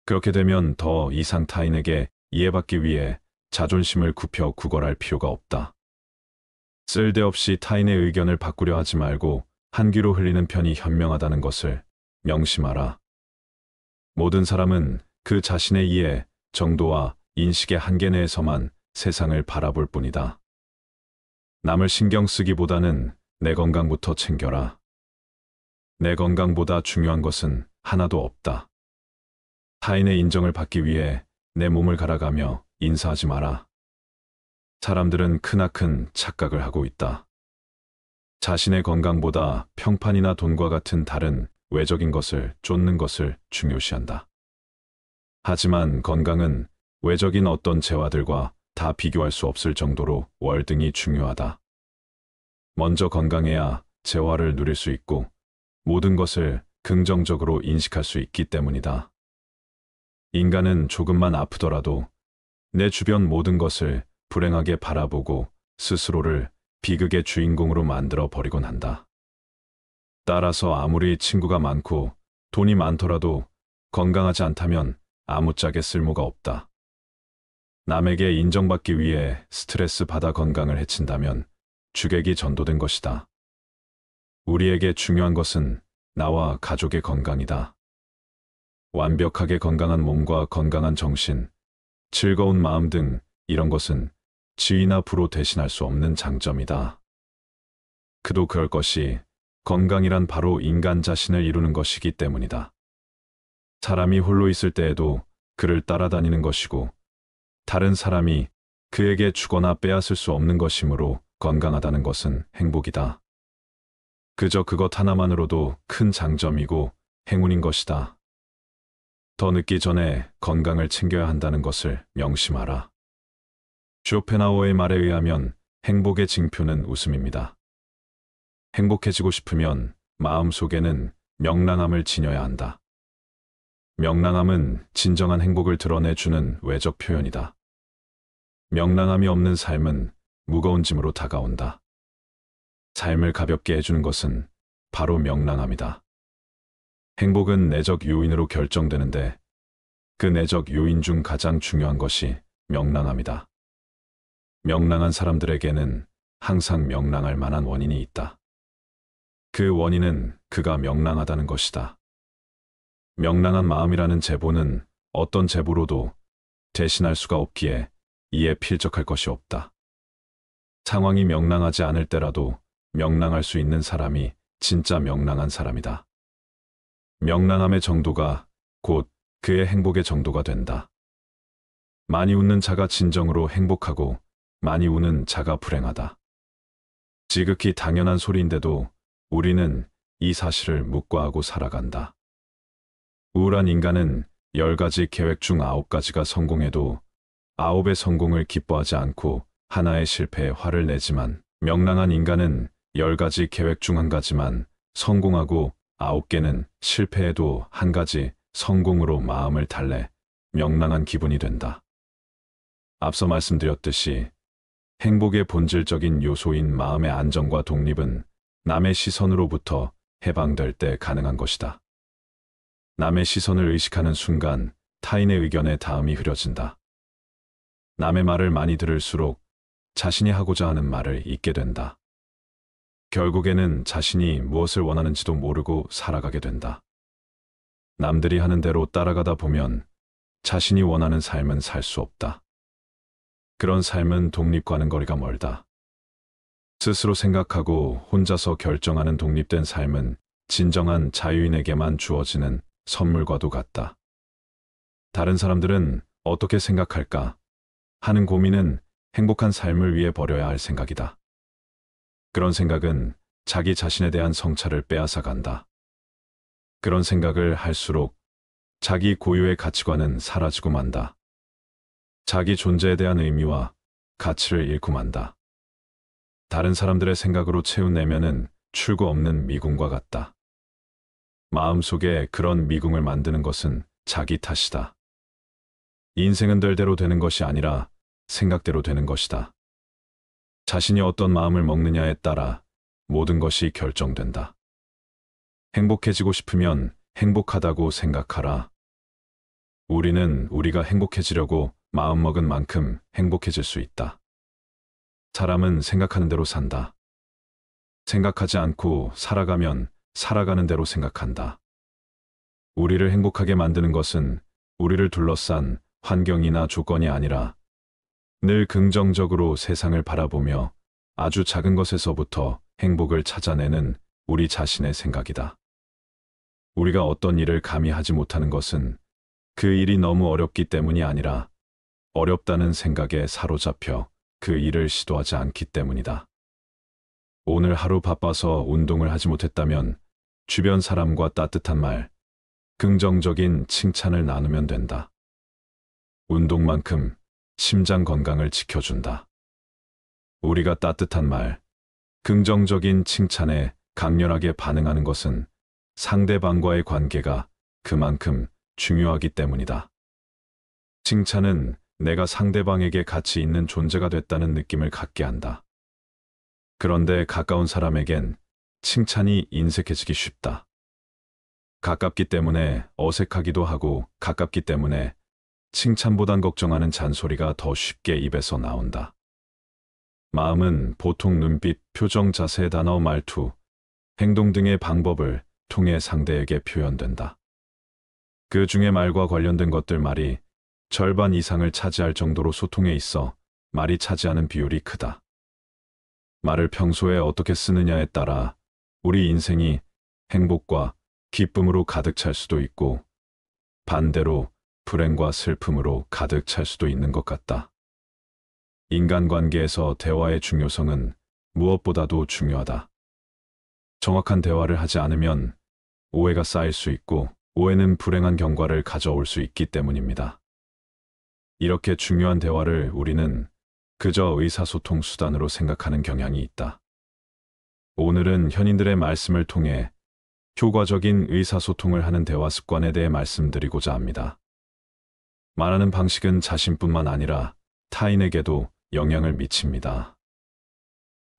그렇게 되면 더 이상 타인에게 이해받기 위해 자존심을 굽혀 구걸할 필요가 없다. 쓸데없이 타인의 의견을 바꾸려 하지 말고 한 귀로 흘리는 편이 현명하다는 것을 명심하라. 모든 사람은 그 자신의 이해, 정도와 인식의 한계 내에서만 세상을 바라볼 뿐이다. 남을 신경 쓰기보다는 내 건강부터 챙겨라. 내 건강보다 중요한 것은 하나도 없다. 타인의 인정을 받기 위해 내 몸을 갈아가며 인사하지 마라. 사람들은 크나큰 착각을 하고 있다. 자신의 건강보다 평판이나 돈과 같은 다른 외적인 것을 쫓는 것을 중요시한다. 하지만 건강은 외적인 어떤 재화들과 다 비교할 수 없을 정도로 월등히 중요하다. 먼저 건강해야 재화를 누릴 수 있고 모든 것을 긍정적으로 인식할 수 있기 때문이다. 인간은 조금만 아프더라도 내 주변 모든 것을 불행하게 바라보고 스스로를 비극의 주인공으로 만들어 버리곤 한다. 따라서 아무리 친구가 많고 돈이 많더라도 건강하지 않다면 아무짝에 쓸모가 없다. 남에게 인정받기 위해 스트레스 받아 건강을 해친다면 주객이 전도된 것이다. 우리에게 중요한 것은 나와 가족의 건강이다. 완벽하게 건강한 몸과 건강한 정신, 즐거운 마음 등 이런 것은 지위나 부로 대신할 수 없는 장점이다. 그도 그럴 것이 건강이란 바로 인간 자신을 이루는 것이기 때문이다. 사람이 홀로 있을 때에도 그를 따라다니는 것이고 다른 사람이 그에게 주거나 빼앗을 수 없는 것이므로 건강하다는 것은 행복이다. 그저 그것 하나만으로도 큰 장점이고 행운인 것이다. 더 늦기 전에 건강을 챙겨야 한다는 것을 명심하라. 쇼펜하우어의 말에 의하면 행복의 징표는 웃음입니다. 행복해지고 싶으면 마음속에는 명랑함을 지녀야 한다. 명랑함은 진정한 행복을 드러내주는 외적 표현이다. 명랑함이 없는 삶은 무거운 짐으로 다가온다. 삶을 가볍게 해주는 것은 바로 명랑함이다. 행복은 내적 요인으로 결정되는데 그 내적 요인 중 가장 중요한 것이 명랑함이다. 명랑한 사람들에게는 항상 명랑할 만한 원인이 있다. 그 원인은 그가 명랑하다는 것이다. 명랑한 마음이라는 제보는 어떤 제보로도 대신할 수가 없기에 이에 필적할 것이 없다. 상황이 명랑하지 않을 때라도 명랑할 수 있는 사람이 진짜 명랑한 사람이다. 명랑함의 정도가 곧 그의 행복의 정도가 된다. 많이 웃는 자가 진정으로 행복하고 많이 우는 자가 불행하다. 지극히 당연한 소리인데도 우리는 이 사실을 묵과하고 살아간다. 우울한 인간은 10가지 계획 중 9가지가 성공해도 9의 성공을 기뻐하지 않고 하나의 실패에 화를 내지만 명랑한 인간은 10가지 계획 중 1가지만 성공하고 9개는 실패해도 1가지 성공으로 마음을 달래 명랑한 기분이 된다. 앞서 말씀드렸듯이 행복의 본질적인 요소인 마음의 안정과 독립은 남의 시선으로부터 해방될 때 가능한 것이다. 남의 시선을 의식하는 순간 타인의 의견에 다음이 흐려진다. 남의 말을 많이 들을수록 자신이 하고자 하는 말을 잊게 된다. 결국에는 자신이 무엇을 원하는지도 모르고 살아가게 된다. 남들이 하는 대로 따라가다 보면 자신이 원하는 삶은 살 수 없다. 그런 삶은 독립과는 거리가 멀다. 스스로 생각하고 혼자서 결정하는 독립된 삶은 진정한 자유인에게만 주어지는 선물과도 같다. 다른 사람들은 어떻게 생각할까 하는 고민은 행복한 삶을 위해 버려야 할 생각이다. 그런 생각은 자기 자신에 대한 성찰을 빼앗아 간다. 그런 생각을 할수록 자기 고유의 가치관은 사라지고 만다. 자기 존재에 대한 의미와 가치를 잃고 만다. 다른 사람들의 생각으로 채운 내면은 출구 없는 미궁과 같다. 마음속에 그런 미궁을 만드는 것은 자기 탓이다. 인생은 될 대로 되는 것이 아니라 생각대로 되는 것이다. 자신이 어떤 마음을 먹느냐에 따라 모든 것이 결정된다. 행복해지고 싶으면 행복하다고 생각하라. 우리는 우리가 행복해지려고 마음먹은 만큼 행복해질 수 있다. 사람은 생각하는 대로 산다. 생각하지 않고 살아가면 살아가는 대로 생각한다. 우리를 행복하게 만드는 것은 우리를 둘러싼 환경이나 조건이 아니라 늘 긍정적으로 세상을 바라보며 아주 작은 것에서부터 행복을 찾아내는 우리 자신의 생각이다. 우리가 어떤 일을 감히 하지 못하는 것은 그 일이 너무 어렵기 때문이 아니라 어렵다는 생각에 사로잡혀 그 일을 시도하지 않기 때문이다. 오늘 하루 바빠서 운동을 하지 못했다면 주변 사람과 따뜻한 말, 긍정적인 칭찬을 나누면 된다. 운동만큼 심장 건강을 지켜준다. 우리가 따뜻한 말, 긍정적인 칭찬에 강렬하게 반응하는 것은 상대방과의 관계가 그만큼 중요하기 때문이다. 칭찬은 내가 상대방에게 가치 있는 존재가 됐다는 느낌을 갖게 한다. 그런데 가까운 사람에겐 칭찬이 인색해지기 쉽다. 가깝기 때문에 어색하기도 하고 가깝기 때문에 칭찬보단 걱정하는 잔소리가 더 쉽게 입에서 나온다. 마음은 보통 눈빛, 표정, 자세, 단어, 말투, 행동 등의 방법을 통해 상대에게 표현된다. 그 중에 말과 관련된 것들 말이 절반 이상을 차지할 정도로 소통에 있어 말이 차지하는 비율이 크다. 말을 평소에 어떻게 쓰느냐에 따라 우리 인생이 행복과 기쁨으로 가득 찰 수도 있고 반대로 불행과 슬픔으로 가득 찰 수도 있는 것 같다. 인간관계에서 대화의 중요성은 무엇보다도 중요하다. 정확한 대화를 하지 않으면 오해가 쌓일 수 있고 오해는 불행한 결과를 가져올 수 있기 때문입니다. 이렇게 중요한 대화를 우리는 그저 의사소통 수단으로 생각하는 경향이 있다. 오늘은 현인들의 말씀을 통해 효과적인 의사소통을 하는 대화 습관에 대해 말씀드리고자 합니다. 말하는 방식은 자신뿐만 아니라 타인에게도 영향을 미칩니다.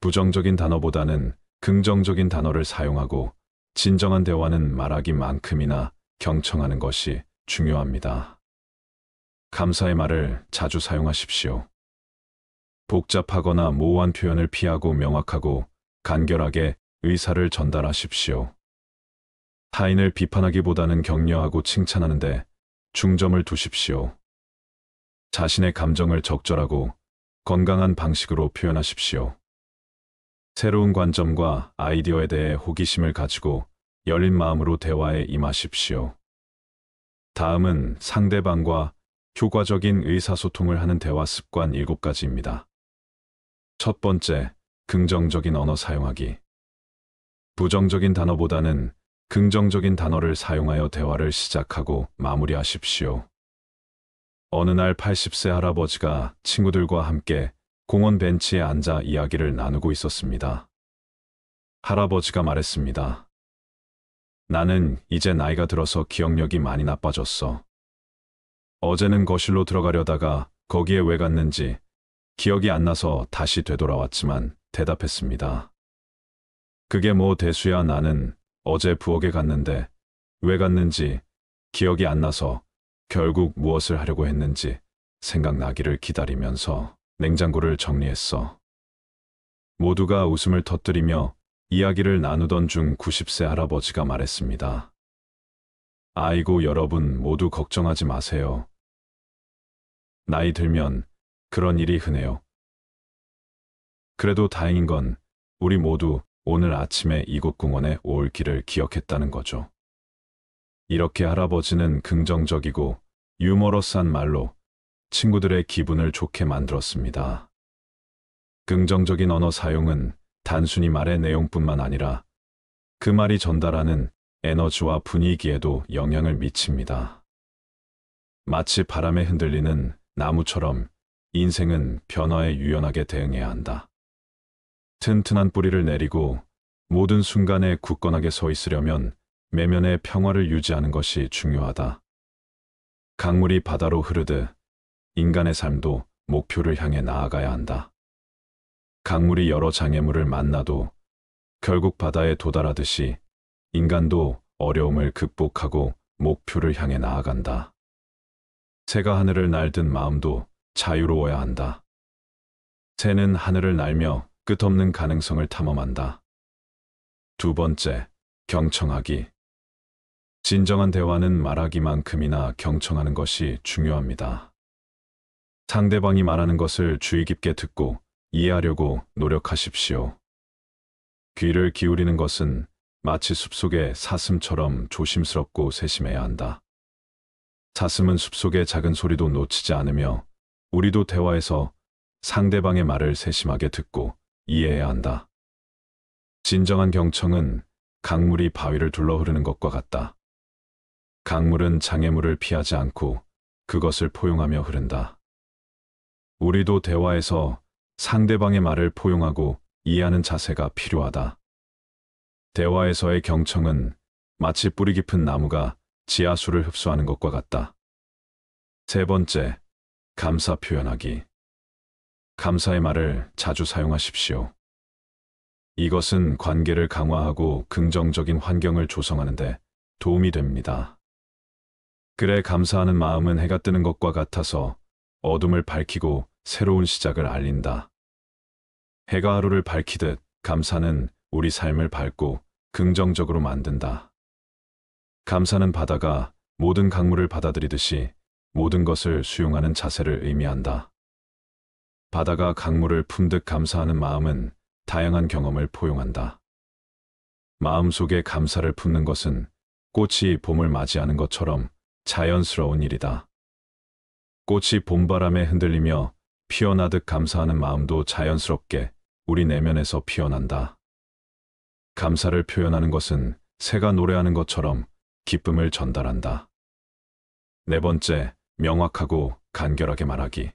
부정적인 단어보다는 긍정적인 단어를 사용하고 진정한 대화는 말하기만큼이나 경청하는 것이 중요합니다. 감사의 말을 자주 사용하십시오. 복잡하거나 모호한 표현을 피하고 명확하고 간결하게 의사를 전달하십시오. 타인을 비판하기보다는 격려하고 칭찬하는데 중점을 두십시오. 자신의 감정을 적절하고 건강한 방식으로 표현하십시오. 새로운 관점과 아이디어에 대해 호기심을 가지고 열린 마음으로 대화에 임하십시오. 다음은 상대방과 효과적인 의사소통을 하는 대화 습관 7가지입니다. 첫 번째, 긍정적인 언어 사용하기. 부정적인 단어보다는 긍정적인 단어를 사용하여 대화를 시작하고 마무리하십시오. 어느 날 80세 할아버지가 친구들과 함께 공원 벤치에 앉아 이야기를 나누고 있었습니다. 할아버지가 말했습니다. 나는 이제 나이가 들어서 기억력이 많이 나빠졌어. 어제는 거실로 들어가려다가 거기에 왜 갔는지 기억이 안 나서 다시 되돌아왔지만 대답했습니다. 그게 뭐 대수야. 나는 어제 부엌에 갔는데 왜 갔는지 기억이 안 나서 결국 무엇을 하려고 했는지 생각나기를 기다리면서 냉장고를 정리했어. 모두가 웃음을 터뜨리며 이야기를 나누던 중 90세 할아버지가 말했습니다. 아이고, 여러분 모두 걱정하지 마세요. 나이 들면 그런 일이 흔해요. 그래도 다행인 건 우리 모두 오늘 아침에 이곳 공원에 올 길을 기억했다는 거죠. 이렇게 할아버지는 긍정적이고 유머러스한 말로 친구들의 기분을 좋게 만들었습니다. 긍정적인 언어 사용은 단순히 말의 내용뿐만 아니라 그 말이 전달하는 에너지와 분위기에도 영향을 미칩니다. 마치 바람에 흔들리는 나무처럼 인생은 변화에 유연하게 대응해야 한다. 튼튼한 뿌리를 내리고 모든 순간에 굳건하게 서 있으려면 내면의 평화를 유지하는 것이 중요하다. 강물이 바다로 흐르듯 인간의 삶도 목표를 향해 나아가야 한다. 강물이 여러 장애물을 만나도 결국 바다에 도달하듯이 인간도 어려움을 극복하고 목표를 향해 나아간다. 새가 하늘을 날든 마음도 자유로워야 한다. 새는 하늘을 날며 끝없는 가능성을 탐험한다. 두 번째, 경청하기. 진정한 대화는 말하기만큼이나 경청하는 것이 중요합니다. 상대방이 말하는 것을 주의 깊게 듣고 이해하려고 노력하십시오. 귀를 기울이는 것은 마치 숲속의 사슴처럼 조심스럽고 세심해야 한다. 사슴은 숲속의 작은 소리도 놓치지 않으며 우리도 대화에서 상대방의 말을 세심하게 듣고 이해해야 한다. 진정한 경청은 강물이 바위를 둘러 흐르는 것과 같다. 강물은 장애물을 피하지 않고 그것을 포용하며 흐른다. 우리도 대화에서 상대방의 말을 포용하고 이해하는 자세가 필요하다. 대화에서의 경청은 마치 뿌리 깊은 나무가 지하수를 흡수하는 것과 같다. 세 번째, 감사 표현하기. 감사의 말을 자주 사용하십시오. 이것은 관계를 강화하고 긍정적인 환경을 조성하는 데 도움이 됩니다. 그래, 감사하는 마음은 해가 뜨는 것과 같아서 어둠을 밝히고 새로운 시작을 알린다. 해가 하루를 밝히듯 감사는 우리 삶을 밝고 긍정적으로 만든다. 감사는 바다가 모든 강물을 받아들이듯이 모든 것을 수용하는 자세를 의미한다. 바다가 강물을 품듯 감사하는 마음은 다양한 경험을 포용한다. 마음속에 감사를 품는 것은 꽃이 봄을 맞이하는 것처럼 자연스러운 일이다. 꽃이 봄바람에 흔들리며 피어나듯 감사하는 마음도 자연스럽게 우리 내면에서 피어난다. 감사를 표현하는 것은 새가 노래하는 것처럼 기쁨을 전달한다. 네 번째, 명확하고 간결하게 말하기.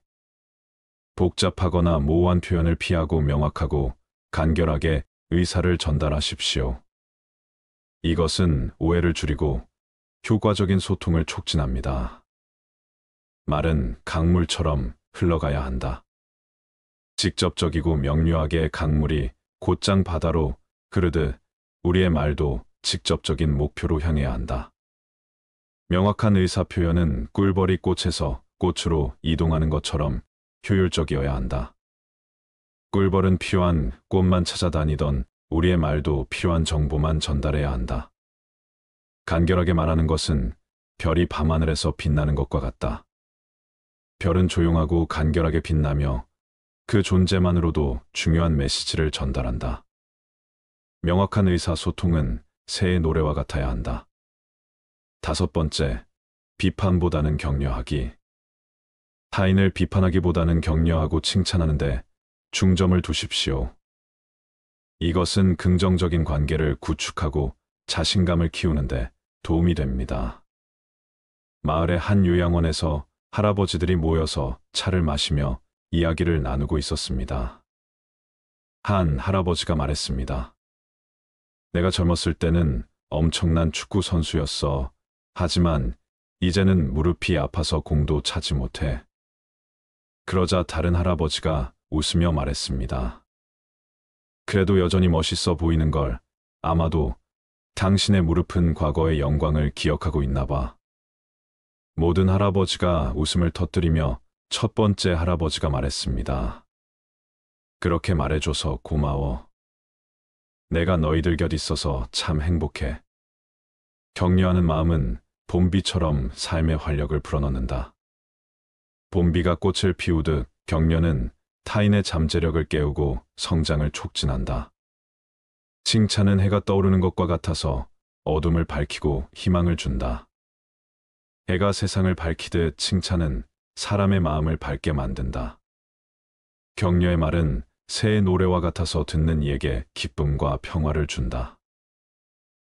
복잡하거나 모호한 표현을 피하고 명확하고 간결하게 의사를 전달하십시오. 이것은 오해를 줄이고 효과적인 소통을 촉진합니다. 말은 강물처럼 흘러가야 한다. 직접적이고 명료하게 강물이 곧장 바다로 흐르듯 우리의 말도 직접적인 목표로 향해야 한다. 명확한 의사 표현은 꿀벌이 꽃에서 꽃으로 이동하는 것처럼 효율적이어야 한다. 꿀벌은 필요한 꽃만 찾아다니던 우리의 말도 필요한 정보만 전달해야 한다. 간결하게 말하는 것은 별이 밤하늘에서 빛나는 것과 같다. 별은 조용하고 간결하게 빛나며 그 존재만으로도 중요한 메시지를 전달한다. 명확한 의사소통은 새의 노래와 같아야 한다. 다섯 번째, 비판보다는 격려하기. 타인을 비판하기보다는 격려하고 칭찬하는데 중점을 두십시오. 이것은 긍정적인 관계를 구축하고 자신감을 키우는데 도움이 됩니다. 마을의 한 요양원에서 할아버지들이 모여서 차를 마시며 이야기를 나누고 있었습니다. 한 할아버지가 말했습니다. 내가 젊었을 때는 엄청난 축구 선수였어. 하지만 이제는 무릎이 아파서 공도 차지 못해. 그러자 다른 할아버지가 웃으며 말했습니다. 그래도 여전히 멋있어 보이는 걸. 아마도 당신의 무릎은 과거의 영광을 기억하고 있나 봐. 모든 할아버지가 웃음을 터뜨리며 첫 번째 할아버지가 말했습니다. 그렇게 말해줘서 고마워. 내가 너희들 곁 있어서 참 행복해. 격려하는 마음은 봄비처럼 삶의 활력을 불어넣는다. 봄비가 꽃을 피우듯 격려는 타인의 잠재력을 깨우고 성장을 촉진한다. 칭찬은 해가 떠오르는 것과 같아서 어둠을 밝히고 희망을 준다. 해가 세상을 밝히듯 칭찬은 사람의 마음을 밝게 만든다. 격려의 말은 새의 노래와 같아서 듣는 이에게 기쁨과 평화를 준다.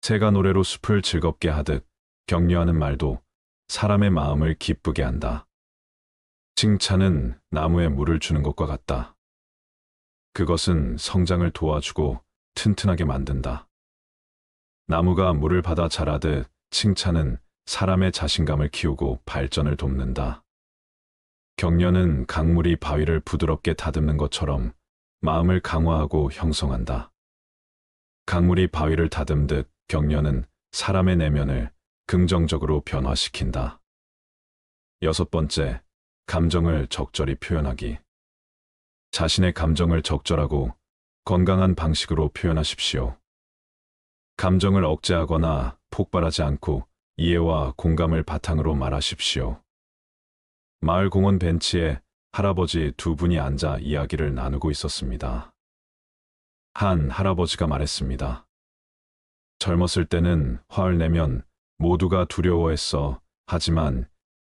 새가 노래로 숲을 즐겁게 하듯 격려하는 말도 사람의 마음을 기쁘게 한다. 칭찬은 나무에 물을 주는 것과 같다. 그것은 성장을 도와주고 튼튼하게 만든다. 나무가 물을 받아 자라듯 칭찬은 사람의 자신감을 키우고 발전을 돕는다. 격려는 강물이 바위를 부드럽게 다듬는 것처럼 마음을 강화하고 형성한다. 강물이 바위를 다듬듯 격려는 사람의 내면을 긍정적으로 변화시킨다. 6번째, 감정을 적절히 표현하기. 자신의 감정을 적절하고 건강한 방식으로 표현하십시오. 감정을 억제하거나 폭발하지 않고 이해와 공감을 바탕으로 말하십시오. 마을 공원 벤치에 할아버지 두 분이 앉아 이야기를 나누고 있었습니다. 한 할아버지가 말했습니다. 젊었을 때는 화를 내면 모두가 두려워했어. 하지만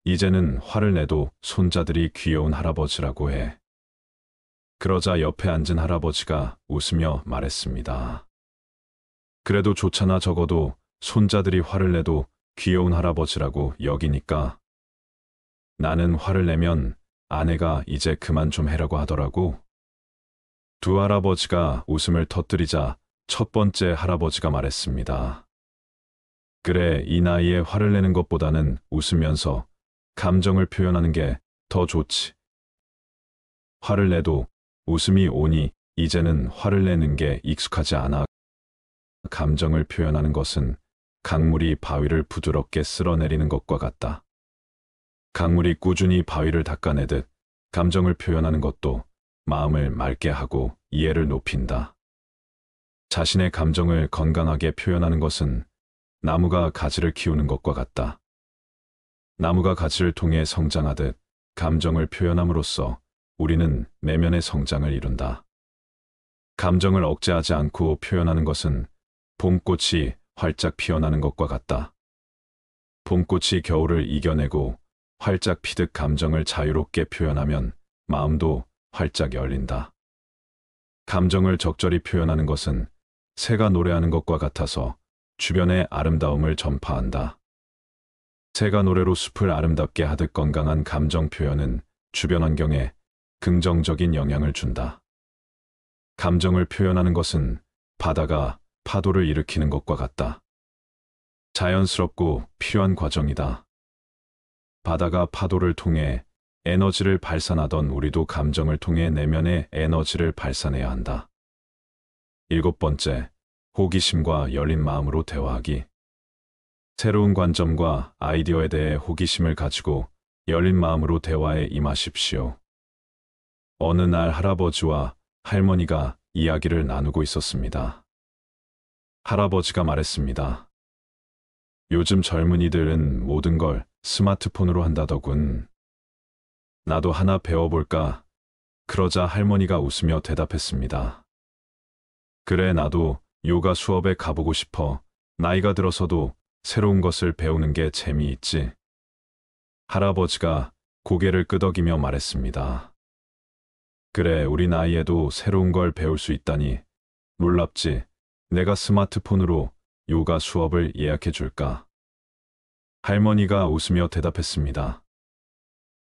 이제는 화를 내도 손자들이 귀여운 할아버지라고 해. 그러자 옆에 앉은 할아버지가 웃으며 말했습니다. 그래도 좋잖아. 적어도 손자들이 화를 내도 귀여운 할아버지라고 여기니까. 나는 화를 내면 아내가 이제 그만 좀 해라고 하더라고. 두 할아버지가 웃음을 터뜨리자 첫 번째 할아버지가 말했습니다. 그래, 이 나이에 화를 내는 것보다는 웃으면서 감정을 표현하는 게 더 좋지. 화를 내도 웃음이 오니 이제는 화를 내는 게 익숙하지 않아. 감정을 표현하는 것은 강물이 바위를 부드럽게 쓸어내리는 것과 같다. 강물이 꾸준히 바위를 닦아내듯 감정을 표현하는 것도 마음을 맑게 하고 이해를 높인다. 자신의 감정을 건강하게 표현하는 것은 나무가 가지를 키우는 것과 같다. 나무가 가지를 통해 성장하듯 감정을 표현함으로써 우리는 내면의 성장을 이룬다. 감정을 억제하지 않고 표현하는 것은 봄꽃이 활짝 피어나는 것과 같다. 봄꽃이 겨울을 이겨내고 활짝 피듯 감정을 자유롭게 표현하면 마음도 활짝 열린다. 감정을 적절히 표현하는 것은 새가 노래하는 것과 같아서 주변의 아름다움을 전파한다. 새가 노래로 숲을 아름답게 하듯 건강한 감정 표현은 주변 환경에 긍정적인 영향을 준다. 감정을 표현하는 것은 바다가 파도를 일으키는 것과 같다. 자연스럽고 필요한 과정이다. 바다가 파도를 통해 에너지를 발산하던 우리도 감정을 통해 내면의 에너지를 발산해야 한다. 7번째, 호기심과 열린 마음으로 대화하기. 새로운 관점과 아이디어에 대해 호기심을 가지고 열린 마음으로 대화에 임하십시오. 어느 날 할아버지와 할머니가 이야기를 나누고 있었습니다. 할아버지가 말했습니다. 요즘 젊은이들은 모든 걸 스마트폰으로 한다더군. 나도 하나 배워볼까? 그러자 할머니가 웃으며 대답했습니다. 그래, 나도 요가 수업에 가보고 싶어. 나이가 들어서도 새로운 것을 배우는 게 재미있지. 할아버지가 고개를 끄덕이며 말했습니다. 그래, 우리 나이에도 새로운 걸 배울 수 있다니. 놀랍지? 내가 스마트폰으로 요가 수업을 예약해 줄까? 할머니가 웃으며 대답했습니다.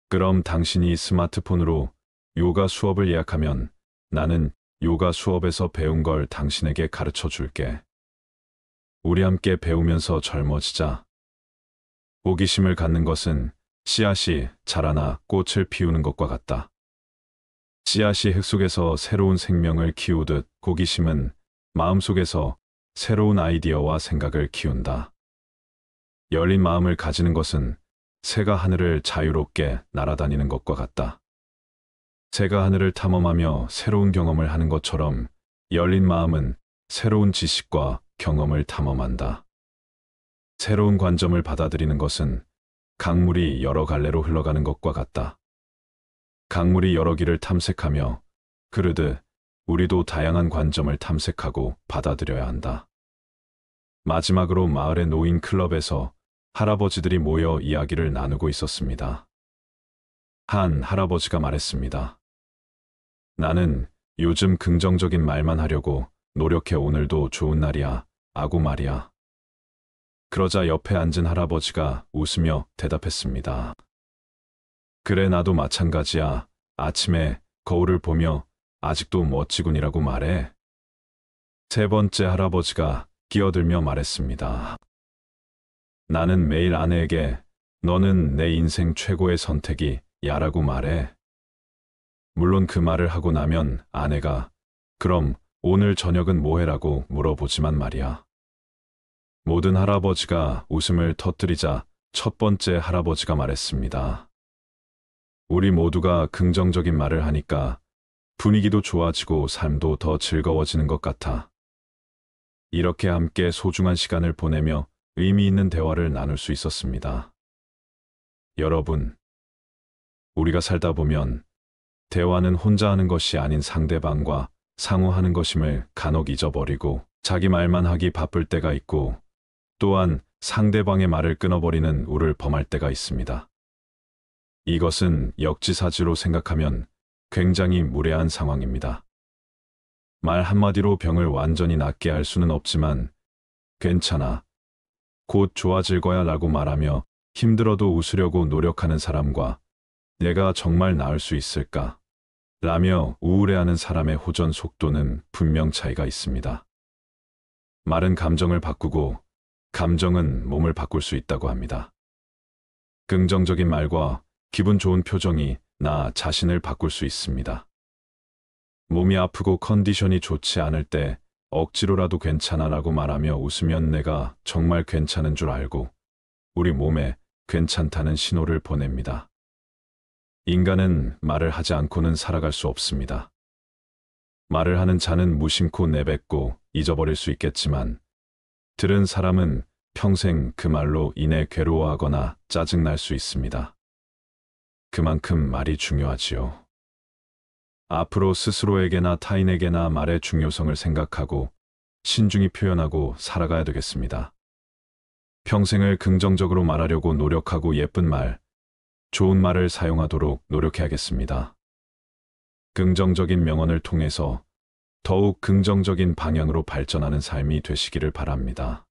그럼 당신이 스마트폰으로 요가 수업을 예약하면 나는 요가 수업에서 배운 걸 당신에게 가르쳐 줄게. 우리 함께 배우면서 젊어지자. 호기심을 갖는 것은 씨앗이 자라나 꽃을 피우는 것과 같다. 씨앗이 흙 속에서 새로운 생명을 키우듯 호기심은 마음속에서 새로운 아이디어와 생각을 키운다. 열린 마음을 가지는 것은 새가 하늘을 자유롭게 날아다니는 것과 같다. 새가 하늘을 탐험하며 새로운 경험을 하는 것처럼 열린 마음은 새로운 지식과 경험을 탐험한다. 새로운 관점을 받아들이는 것은 강물이 여러 갈래로 흘러가는 것과 같다. 강물이 여러 길을 탐색하며 그르듯 우리도 다양한 관점을 탐색하고 받아들여야 한다. 마지막으로 마을의 노인 클럽에서 할아버지들이 모여 이야기를 나누고 있었습니다. 한 할아버지가 말했습니다. 나는 요즘 긍정적인 말만 하려고 노력해. 오늘도 좋은 날이야. 아구 말이야. 그러자 옆에 앉은 할아버지가 웃으며 대답했습니다. 그래, 나도 마찬가지야. 아침에 거울을 보며 아직도 멋지군이라고 말해. 세 번째 할아버지가 끼어들며 말했습니다. 나는 매일 아내에게 너는 내 인생 최고의 선택이 야라고 말해. 물론 그 말을 하고 나면 아내가 그럼 오늘 저녁은 뭐 해라고 물어보지만 말이야. 모든 할아버지가 웃음을 터뜨리자 첫 번째 할아버지가 말했습니다. 우리 모두가 긍정적인 말을 하니까 분위기도 좋아지고 삶도 더 즐거워지는 것 같아. 이렇게 함께 소중한 시간을 보내며 의미 있는 대화를 나눌 수 있었습니다. 여러분, 우리가 살다 보면 대화는 혼자 하는 것이 아닌 상대방과 상호하는 것임을 간혹 잊어버리고 자기 말만 하기 바쁠 때가 있고 또한 상대방의 말을 끊어버리는 우를 범할 때가 있습니다. 이것은 역지사지로 생각하면 굉장히 무례한 상황입니다. 말 한마디로 병을 완전히 낫게 할 수는 없지만 괜찮아, 곧 좋아질 거야 라고 말하며 힘들어도 웃으려고 노력하는 사람과 내가 정말 나을 수 있을까? 라며 우울해하는 사람의 호전 속도는 분명 차이가 있습니다. 말은 감정을 바꾸고 감정은 몸을 바꿀 수 있다고 합니다. 긍정적인 말과 기분 좋은 표정이 나 자신을 바꿀 수 있습니다. 몸이 아프고 컨디션이 좋지 않을 때 억지로라도 괜찮아 라고 말하며 웃으면 내가 정말 괜찮은 줄 알고 우리 몸에 괜찮다는 신호를 보냅니다. 인간은 말을 하지 않고는 살아갈 수 없습니다. 말을 하는 자는 무심코 내뱉고 잊어버릴 수 있겠지만 들은 사람은 평생 그 말로 인해 괴로워하거나 짜증날 수 있습니다. 그만큼 말이 중요하지요. 앞으로 스스로에게나 타인에게나 말의 중요성을 생각하고 신중히 표현하고 살아가야 되겠습니다. 평생을 긍정적으로 말하려고 노력하고 예쁜 말, 좋은 말을 사용하도록 노력해야겠습니다. 긍정적인 명언을 통해서 더욱 긍정적인 방향으로 발전하는 삶이 되시기를 바랍니다.